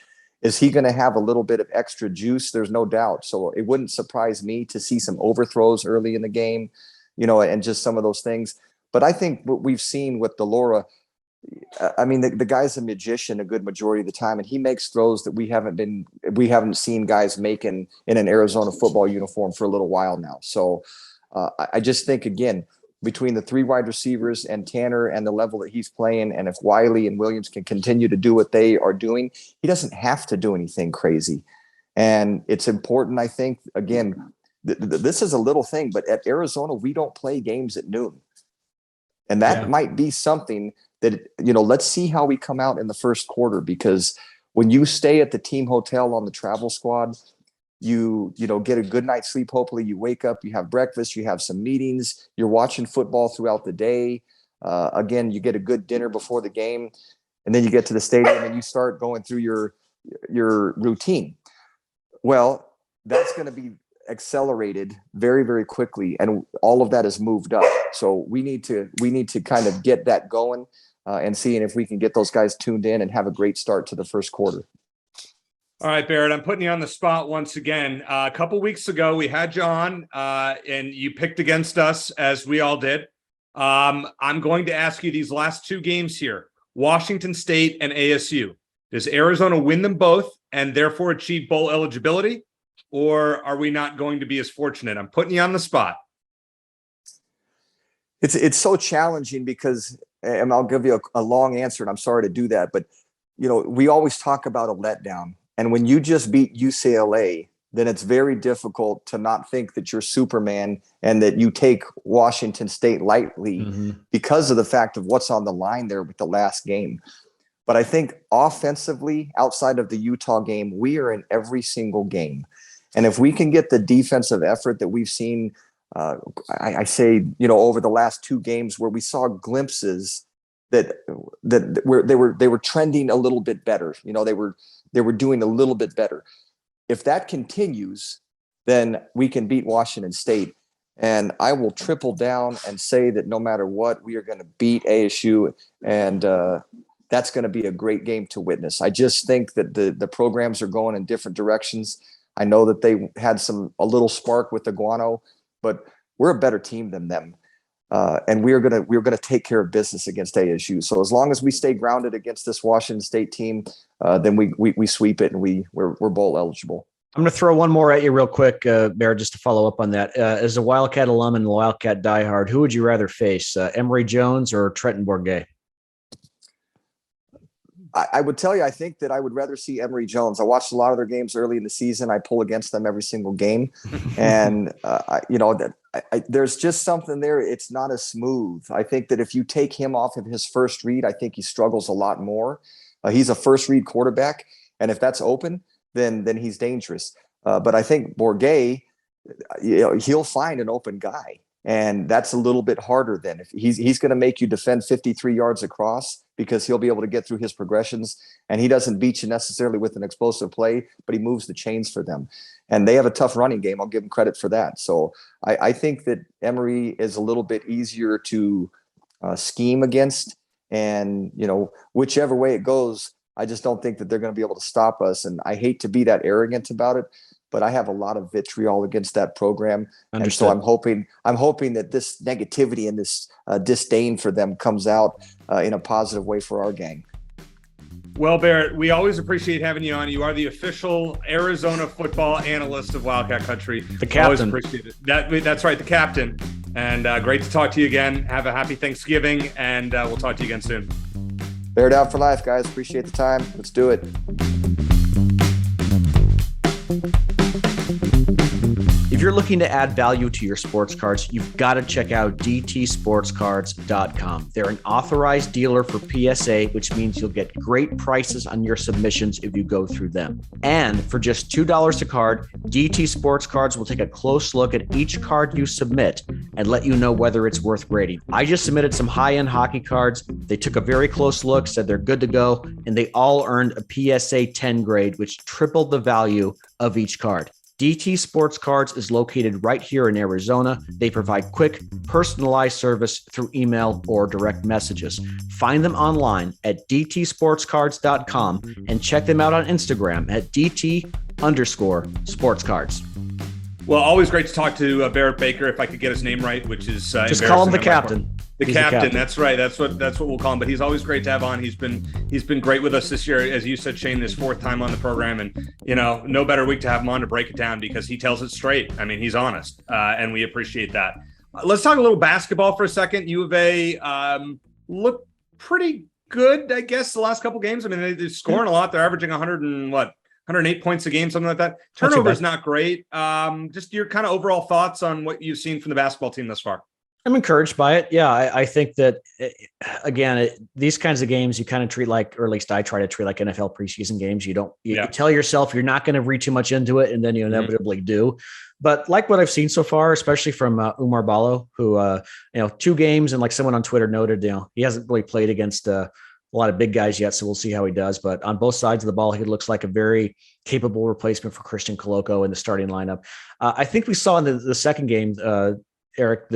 Is he going to have a little bit of extra juice? There's no doubt. So it wouldn't surprise me to see some overthrows early in the game, and just some of those things. But I think what we've seen with Delora, I mean, the guy's a magician a good majority of the time, and he makes throws that we haven't seen guys making in an Arizona football uniform for a little while now. So I just think, again, between the 3 wide receivers and Tanner and the level that he's playing, and if Wiley and Williams can continue to do what they are doing, he doesn't have to do anything crazy. And it's important, I think, again, this is a little thing, but at Arizona, we don't play games at noon. And that might be something that, let's see how we come out in the first quarter, because when you stay at the team hotel on the travel squad, you get a good night's sleep. Hopefully you wake up, you have breakfast, you have some meetings, you're watching football throughout the day. Again, you get a good dinner before the game, and then you get to the stadium and you start going through your routine. Well, that's going to be accelerated very, very quickly. And all of that is moved up. So we need to kind of get that going and seeing if we can get those guys tuned in and have a great start to the first quarter. All right, Barrett, I'm putting you on the spot once again. A couple weeks ago, we had you on and you picked against us, as we all did. I'm going to ask you these last 2 games here, Washington State and ASU. Does Arizona win them both and therefore achieve bowl eligibility? Or are we not going to be as fortunate? I'm putting you on the spot. It's so challenging because, and I'll give you a long answer, and I'm sorry to do that, but we always talk about a letdown. And when you just beat UCLA, then it's very difficult to not think that you're Superman and that you take Washington State lightly because of the fact of what's on the line there with the last game. But I think offensively, outside of the Utah game, we are in every single game. And if we can get the defensive effort that we've seen, I say, over the last 2 games where we saw glimpses that they were trending a little bit better. They were doing a little bit better. If that continues, then we can beat Washington State. And I will triple down and say that no matter what, we are going to beat ASU. And that's going to be a great game to witness. I just think that the programs are going in different directions. I know that they had a little spark with the Guano, but we're a better team than them. And we're gonna take care of business against ASU. So as long as we stay grounded against this Washington State team, then we sweep it and we're bowl eligible. I'm going to throw one more at you real quick, Barrett, just to follow up on that. As a Wildcat alum and Wildcat diehard, who would you rather face, Emory Jones or Trenton Bourguet? I would tell you, I think that I would rather see Emory Jones. I watched a lot of their games early in the season. I pull against them every single game. And, there's just something there. It's not as smooth. I think that if you take him off of his first read, I think he struggles a lot more. He's a first read quarterback. And if that's open, then he's dangerous. But I think Bourguet, he'll find an open guy. And that's a little bit harder then. If he's going to make you defend 53 yards across, because he'll be able to get through his progressions, and he doesn't beat you necessarily with an explosive play, but he moves the chains for them. And they have a tough running game. I'll give him credit for that. So I think that Emory is a little bit easier to scheme against. And, whichever way it goes, I just don't think that they're going to be able to stop us. And I hate to be that arrogant about it, but I have a lot of vitriol against that program. Understood. And so I'm hoping that this negativity and this disdain for them comes out in a positive way for our gang. Well, Barrett, we always appreciate having you on. You are the official Arizona football analyst of Wildcat Country. The captain. Always appreciate it. That's right, the captain. And great to talk to you again. Have a happy Thanksgiving, and we'll talk to you again soon. Barrett out for life, guys. Appreciate the time. Let's do it. If you're looking to add value to your sports cards, you've got to check out dtsportscards.com. They're an authorized dealer for PSA, which means you'll get great prices on your submissions if you go through them. And for just $2 a card, DT Sports Cards will take a close look at each card you submit and let you know whether it's worth grading. I just submitted some high-end hockey cards. They took a very close look, said they're good to go, and they all earned a PSA 10 grade, which tripled the value of each card. DT Sports Cards is located right here in Arizona. They provide quick, personalized service through email or direct messages. Find them online at dtsportscards.com and check them out on Instagram at dt_sportscards. Well, always great to talk to Barrett Baker, if I could get his name right, which is just call him the captain. The captain. That's right. That's what we'll call him. But he's always great to have on. He's been great with us this year, as you said, Shane. This fourth time on the program, and no better week to have him on to break it down because he tells it straight. I mean, he's honest, and we appreciate that. Let's talk a little basketball for a second. U of A looked pretty good, I guess, the last couple games. I mean, they're scoring a lot. They're averaging 108 points a game, something like that. Turnover's not great. Just your kind of overall thoughts on what you've seen from the basketball team thus far. I'm encouraged by it. Yeah, I think that, again, these kinds of games you kind of treat like, or at least I try to treat like NFL preseason games. You tell yourself you're not going to read too much into it, and then you inevitably do. But like what I've seen so far, especially from Umar Ballo, who, 2 games, and like someone on Twitter noted, he hasn't really played against a lot of big guys yet, so we'll see how he does. But on both sides of the ball, he looks like a very capable replacement for Christian Coloco in the starting lineup. I think we saw in the second game, Eric,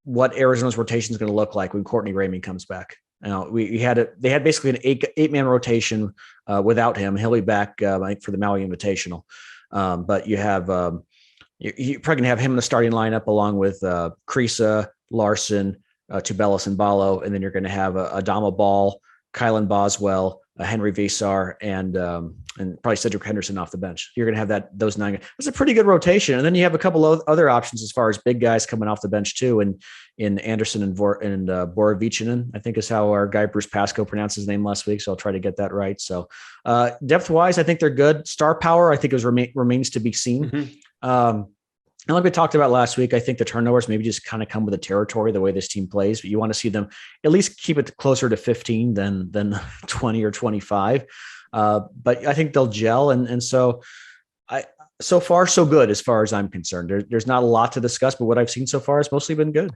what Arizona's rotation is going to look like when Courtney Ramey comes back. They had basically an eight-man rotation without him. He'll be back for the Maui Invitational. But you have you're probably going to have him in the starting lineup along with Krisa, Larson, Tubelis, and Ballo, and then you're going to have Adama Ball, Kylan Boswell, Henry Visar, and probably Cedric Henderson off the bench. You're going to have those 9. It's a pretty good rotation, and then you have a couple of other options as far as big guys coming off the bench too, and in Anderson and Borovichinen, I think is how our guy Bruce Pascoe pronounced his name last week. So I'll try to get that right. So depth wise, I think they're good. Star power, I think remains to be seen. Mm-hmm. And like we talked about last week, I think the turnovers maybe just kind of come with the territory, the way this team plays, but you want to see them at least keep it closer to 15 than 20 or 25. But I think they'll gel. And so so far, so good as far as I'm concerned. There's not a lot to discuss, but what I've seen so far has mostly been good.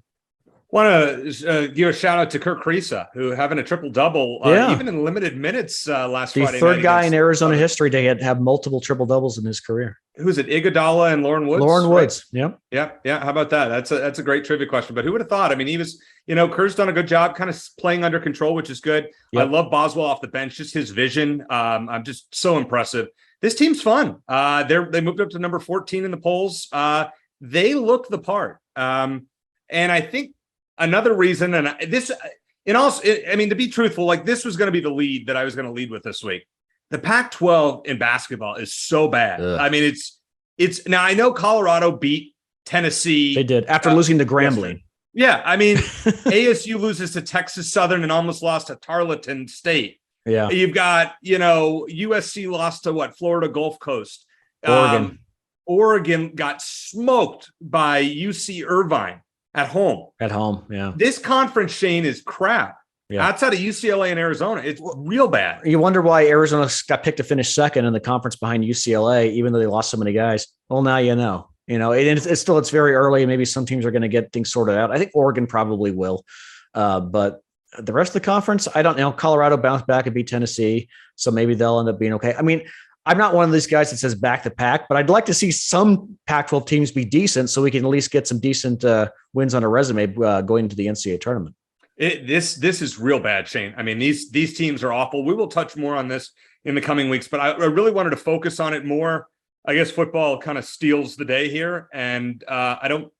Want to give a shout out to Kirk Krisa, who having a triple double, even in limited minutes last Friday night. The third guy in Arizona history to have multiple triple doubles in his career. Who's it? Iguodala and Lauren Woods. Lauren Woods. Right? Yep. Yeah. How about that? That's a great trivia question. But who would have thought? I mean, he was, Kerr's done a good job, kind of playing under control, which is good. Yep. I love Boswell off the bench, just his vision. I'm just so impressive. This team's fun. They moved up to number 14 in the polls. They look the part. And I think another reason, and this, to be truthful, like this was going to be the lead that I was going to lead with this week. The Pac-12 in basketball is so bad. Ugh. I mean, it's now I know Colorado beat Tennessee. They did after losing to Grambling. Yeah. I mean, ASU loses to Texas Southern and almost lost to Tarleton State. Yeah. You've got, USC lost to Florida Gulf Coast. Oregon got smoked by UC Irvine at home. Yeah. This conference, Shane, is crap. Yeah. Outside of UCLA and Arizona, it's real bad. You wonder why Arizona got picked to finish second in the conference behind UCLA, even though they lost so many guys. Well, now you know. It's very early. Maybe some teams are going to get things sorted out. I think Oregon probably will. But the rest of the conference, I don't know. Colorado bounced back and beat Tennessee, so maybe they'll end up being okay. I mean, I'm not one of these guys that says back the pack, but I'd like to see some Pac-12 teams be decent so we can at least get some decent wins on a resume going into the NCAA tournament. This is real bad, Shane. I mean, these teams are awful. We will touch more on this in the coming weeks, but I really wanted to focus on it more. I guess football kind of steals the day here, and I can't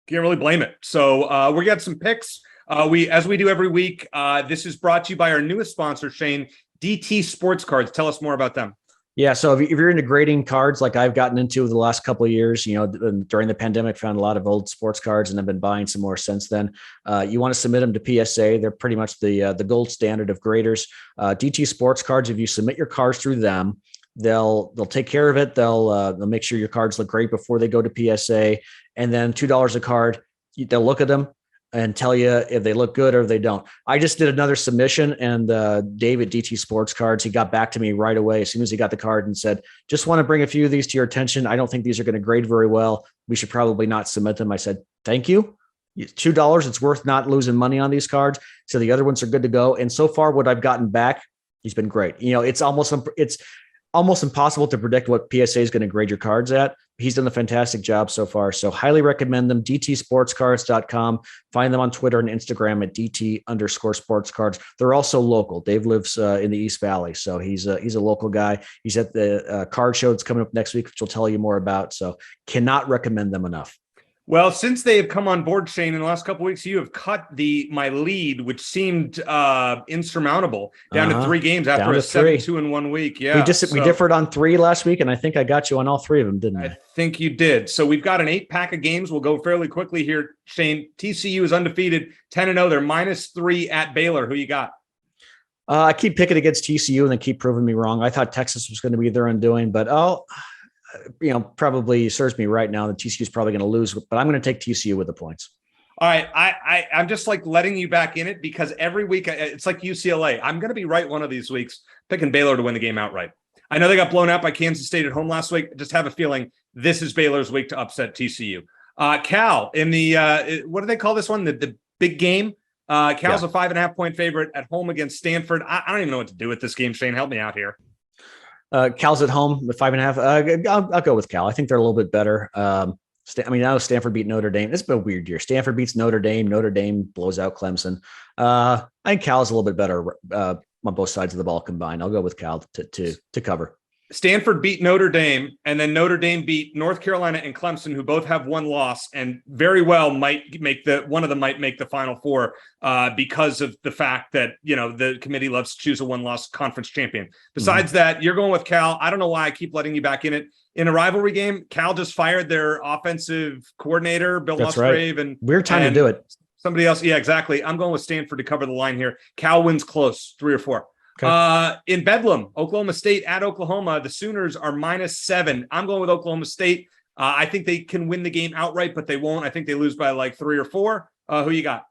really blame it. So we got some picks. As we do every week, this is brought to you by our newest sponsor, Shane, DT Sports Cards. Tell us more about them. Yeah. So if you're into grading cards, like I've gotten into the last couple of years, during the pandemic, found a lot of old sports cards and I've been buying some more since then. You want to submit them to PSA. They're pretty much the gold standard of graders. DT Sports Cards, if you submit your cards through them, They'll take care of it. They'll make sure your cards look great before they go to PSA, and then $2 a card. They'll look at them and tell you if they look good or if they don't. I just did another submission, and David DT Sports Cards, he got back to me right away as soon as he got the card and said, just want to bring a few of these to your attention. I don't think these are going to grade very well. We should probably not submit them. I said, thank you. $2, it's worth not losing money on these cards. So the other ones are good to go. And so far, what I've gotten back, he's been great. It's almost impossible to predict what PSA is going to grade your cards at. He's done a fantastic job so far. So highly recommend them. DTsportscards.com. Find them on Twitter and Instagram at DT_sportscards. They're also local. Dave lives in the East Valley. So he's a local guy. He's at the card show that's coming up next week, which we'll tell you more about. So cannot recommend them enough. Well, since they have come on board, Shane, in the last couple of weeks, you have cut my lead, which seemed insurmountable, down to 3 games after a 7-2 in 1 week. Yeah, we differed on 3 last week, and I think I got you on all 3 of them, didn't I? I think you did. So we've got an 8-pack of games. We'll go fairly quickly here, Shane. TCU is undefeated, 10-0. They're -3 at Baylor. Who you got? I keep picking against TCU, and they keep proving me wrong. I thought Texas was going to be their undoing, but probably serves me right now that TCU is probably going to lose, but I'm going to take TCU with the points. All right. I'm just like letting you back in it because every week it's like UCLA. I'm going to be right one of these weeks, picking Baylor to win the game outright. I know they got blown out by Kansas State at home last week. I just have a feeling this is Baylor's week to upset TCU. Cal in the, what do they call this one? The big game. Cal's a 5.5-point favorite at home against Stanford. I don't even know what to do with this game. Shane, help me out here. Cal's at home with 5.5. I'll go with Cal. I think they're a little bit better. I know Stanford beat Notre Dame. It's been a weird year. Stanford beats Notre Dame. Notre Dame blows out Clemson. I think Cal's a little bit better on both sides of the ball combined. I'll go with Cal to cover. Stanford beat Notre Dame, and then Notre Dame beat North Carolina and Clemson, who both have 1 loss, and very well might make one of them might make the Final Four because of the fact that the committee loves to choose a 1-loss conference champion. Besides that, you're going with Cal. I don't know why I keep letting you back in it. In a rivalry game, Cal just fired their offensive coordinator, Bill Musgrave, and weird time to do it. Somebody else, yeah, exactly. I'm going with Stanford to cover the line here. Cal wins close, 3 or 4. Okay. In Bedlam, Oklahoma State at Oklahoma, the Sooners are -7. I'm going with Oklahoma State. I think they can win the game outright, but they won't. I think they lose by like 3 or 4. Who you got?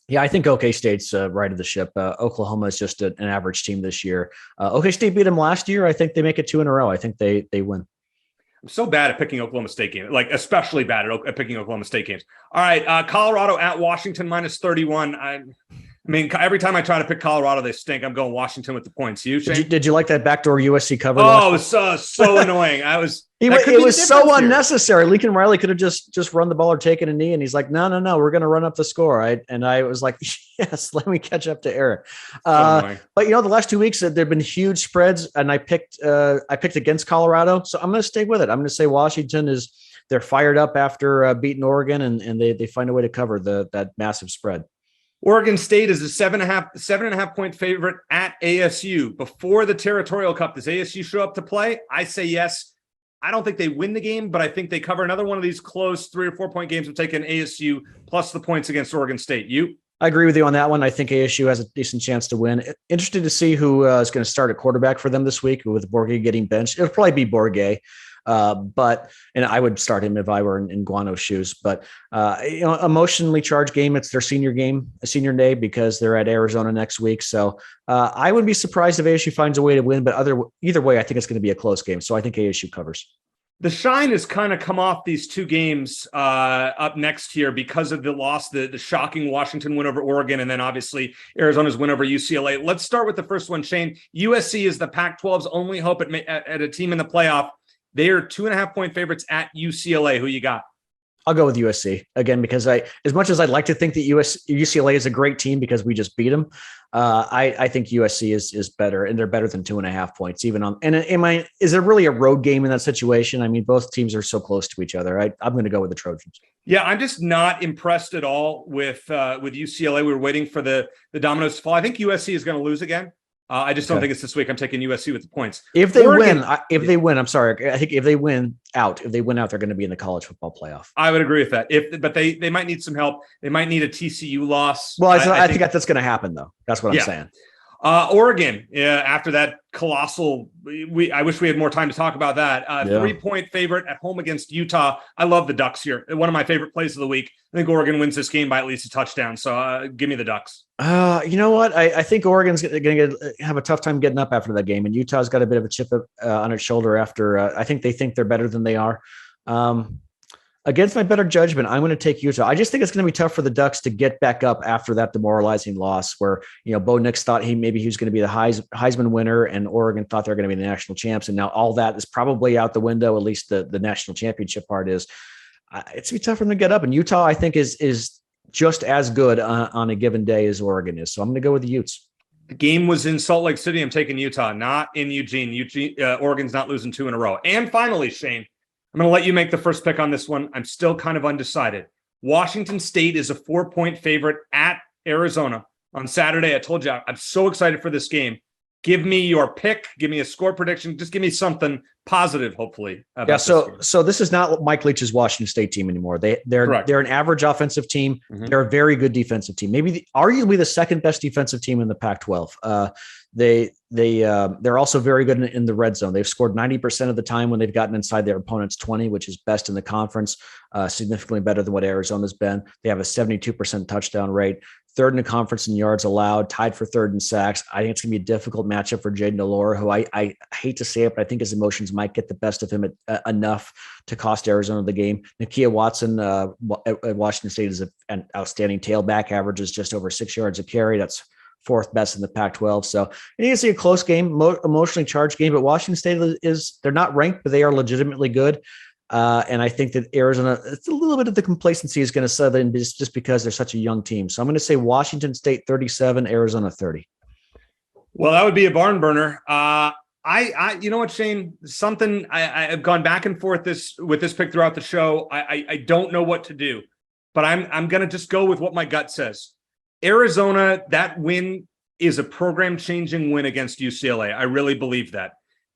Yeah, I think OK State's right of the ship. Oklahoma is just an average team this year. OK State beat them last year. I think they make it 2 in a row. I think they win. I'm so bad at picking Oklahoma State games, like especially bad at picking Oklahoma State games. All right, Colorado at Washington -31. I mean, every time I try to pick Colorado, they stink. I'm going Washington with the points. You, Shane? Did you like that backdoor USC cover? Oh, it was so annoying. It was so unnecessary. Lincoln Riley could have just run the ball or taken a knee, and he's like, no, we're going to run up the score. And I was like, yes, let me catch up to Eric. But the last 2 weeks there've been huge spreads, and I picked against Colorado, so I'm going to stay with it. I'm going to say Washington they're fired up after beating Oregon, and they find a way to cover that massive spread. Oregon State is a 7.5 point favorite at ASU. Before the Territorial Cup, does ASU show up to play? I say yes. I don't think they win the game, but I think they cover another one of these close 3 or 4 point games. I'm taking ASU plus the points against Oregon State. You? I agree with you on that one. I think ASU has a decent chance to win. Interested to see who is going to start at quarterback for them this week with Borgay getting benched. It'll probably be Borgay. And I would start him if I were in Guano's shoes, but emotionally charged game. It's their senior day because they're at Arizona next week. So I would be surprised if ASU finds a way to win, but either way, I think it's going to be a close game. So I think ASU covers. The shine has kind of come off these 2 games up next here because of the loss, the shocking Washington win over Oregon, and then obviously Arizona's win over UCLA. Let's start with the first one, Shane. USC is the Pac-12's only hope at a team in the playoff. They are 2.5 point favorites at UCLA. Who you got? I'll go with USC again, because as much as I'd like to think that UCLA is a great team because we just beat them, I think USC is better, and they're better than 2.5 points even on. And is there really a road game in that situation? I mean, both teams are so close to each other. I'm going to go with the Trojans. Yeah, I'm just not impressed at all with UCLA. We were waiting for the dominoes to fall. I think USC is going to lose again. I just don't think it's this week. I'm taking USC with the points. If they win, I'm sorry. I think if they win out, they're going to be in the college football playoff. I would agree with that. But they might need some help. They might need a TCU loss. Well, I think that's going to happen though. That's what I'm saying. Oregon, after that colossal, I wish we had more time to talk about that. 3-point favorite at home against Utah. I love the Ducks here. One of my favorite plays of the week. I think Oregon wins this game by at least a touchdown. So give me the Ducks. You know what? I think Oregon's going to have a tough time getting up after that game, and Utah's got a bit of a chip on its shoulder after. I think they think they're better than they are. Against my better judgment, I'm going to take Utah. I just think it's going to be tough for the Ducks to get back up after that demoralizing loss where, Bo Nix thought he was going to be the Heisman winner and Oregon thought they're going to be the national champs. And now all that is probably out the window. At least the national championship part is. It's going to be tough for them to get up. And Utah, I think, is just as good on a given day as Oregon is. So I'm going to go with the Utes. The game was in Salt Lake City. I'm taking Utah, not in Eugene. Oregon's not losing 2 in a row. And finally, Shane, I'm going to let you make the first pick on this one. I'm still kind of undecided. Washington State is a 4-point favorite at Arizona on Saturday. I told you, I'm so excited for this game. Give me your pick. Give me a score prediction. Just give me something positive, hopefully. So this is not Mike Leach's Washington State team anymore. They're an average offensive team. Mm-hmm. They're a very good defensive team. Maybe arguably the second best defensive team in the Pac-12. They're also very good in the red zone. They've scored 90% of the time when they've gotten inside their opponent's 20, which is best in the conference, significantly better than what Arizona's been. They have a 72% touchdown rate, third in the conference in yards allowed, tied for third in sacks. I think it's going to be a difficult matchup for Jayden de Laura, who I hate to say it, but I think his emotions might get the best of him enough to cost Arizona the game. Nakia Watson at Washington State is an outstanding tailback, averages just over 6 yards a carry. That's fourth best in the Pac-12. So you can see a close game, emotionally charged game, but Washington State they're not ranked, but they are legitimately good. And I think that Arizona, it's a little bit of the complacency is going to settle in just because they're such a young team. So I'm going to say Washington State 37, Arizona 30. Well, that would be a barn burner. You know what, Shane, something I've gone back and forth with this pick throughout the show. I don't know what to do, but I'm going to just go with what my gut says. Arizona, that win is a program-changing win against UCLA. I really believe that.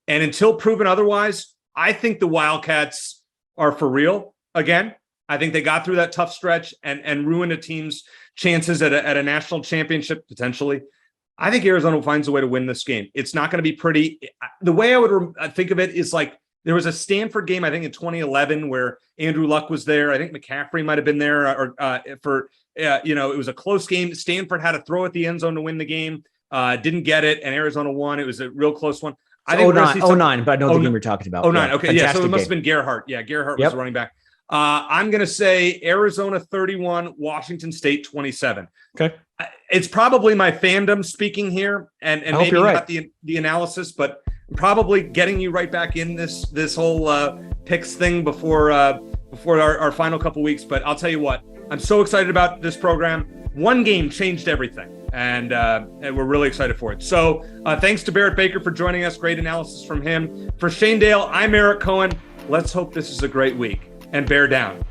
And until proven otherwise, I think the Wildcats are for real again. I think they got through that tough stretch and ruined a team's chances at a national championship, potentially. I think Arizona finds a way to win this game. It's not going to be pretty. The way I would think of it is like there was a Stanford game, I think in 2011, where Andrew Luck was there. I think McCaffrey might have been there it was a close game. Stanford had to throw at the end zone to win the game. Didn't get it, and Arizona won. It was a real close one. I think 09, but I know the game you're talking about. 09, okay. Yeah, so it must have been Gerhardt. Yeah, Gerhardt was running back. I'm going to say Arizona 31, Washington State 27. Okay. It's probably my fandom speaking here, and maybe not the analysis, but probably getting you right back in this whole picks thing before our final couple weeks. But I'll tell you what, I'm so excited about this program. One game changed everything, and we're really excited for it. So thanks to Barrett Baker for joining us. Great analysis from him. For Shane Dale, I'm Eric Cohen. Let's hope this is a great week, and bear down.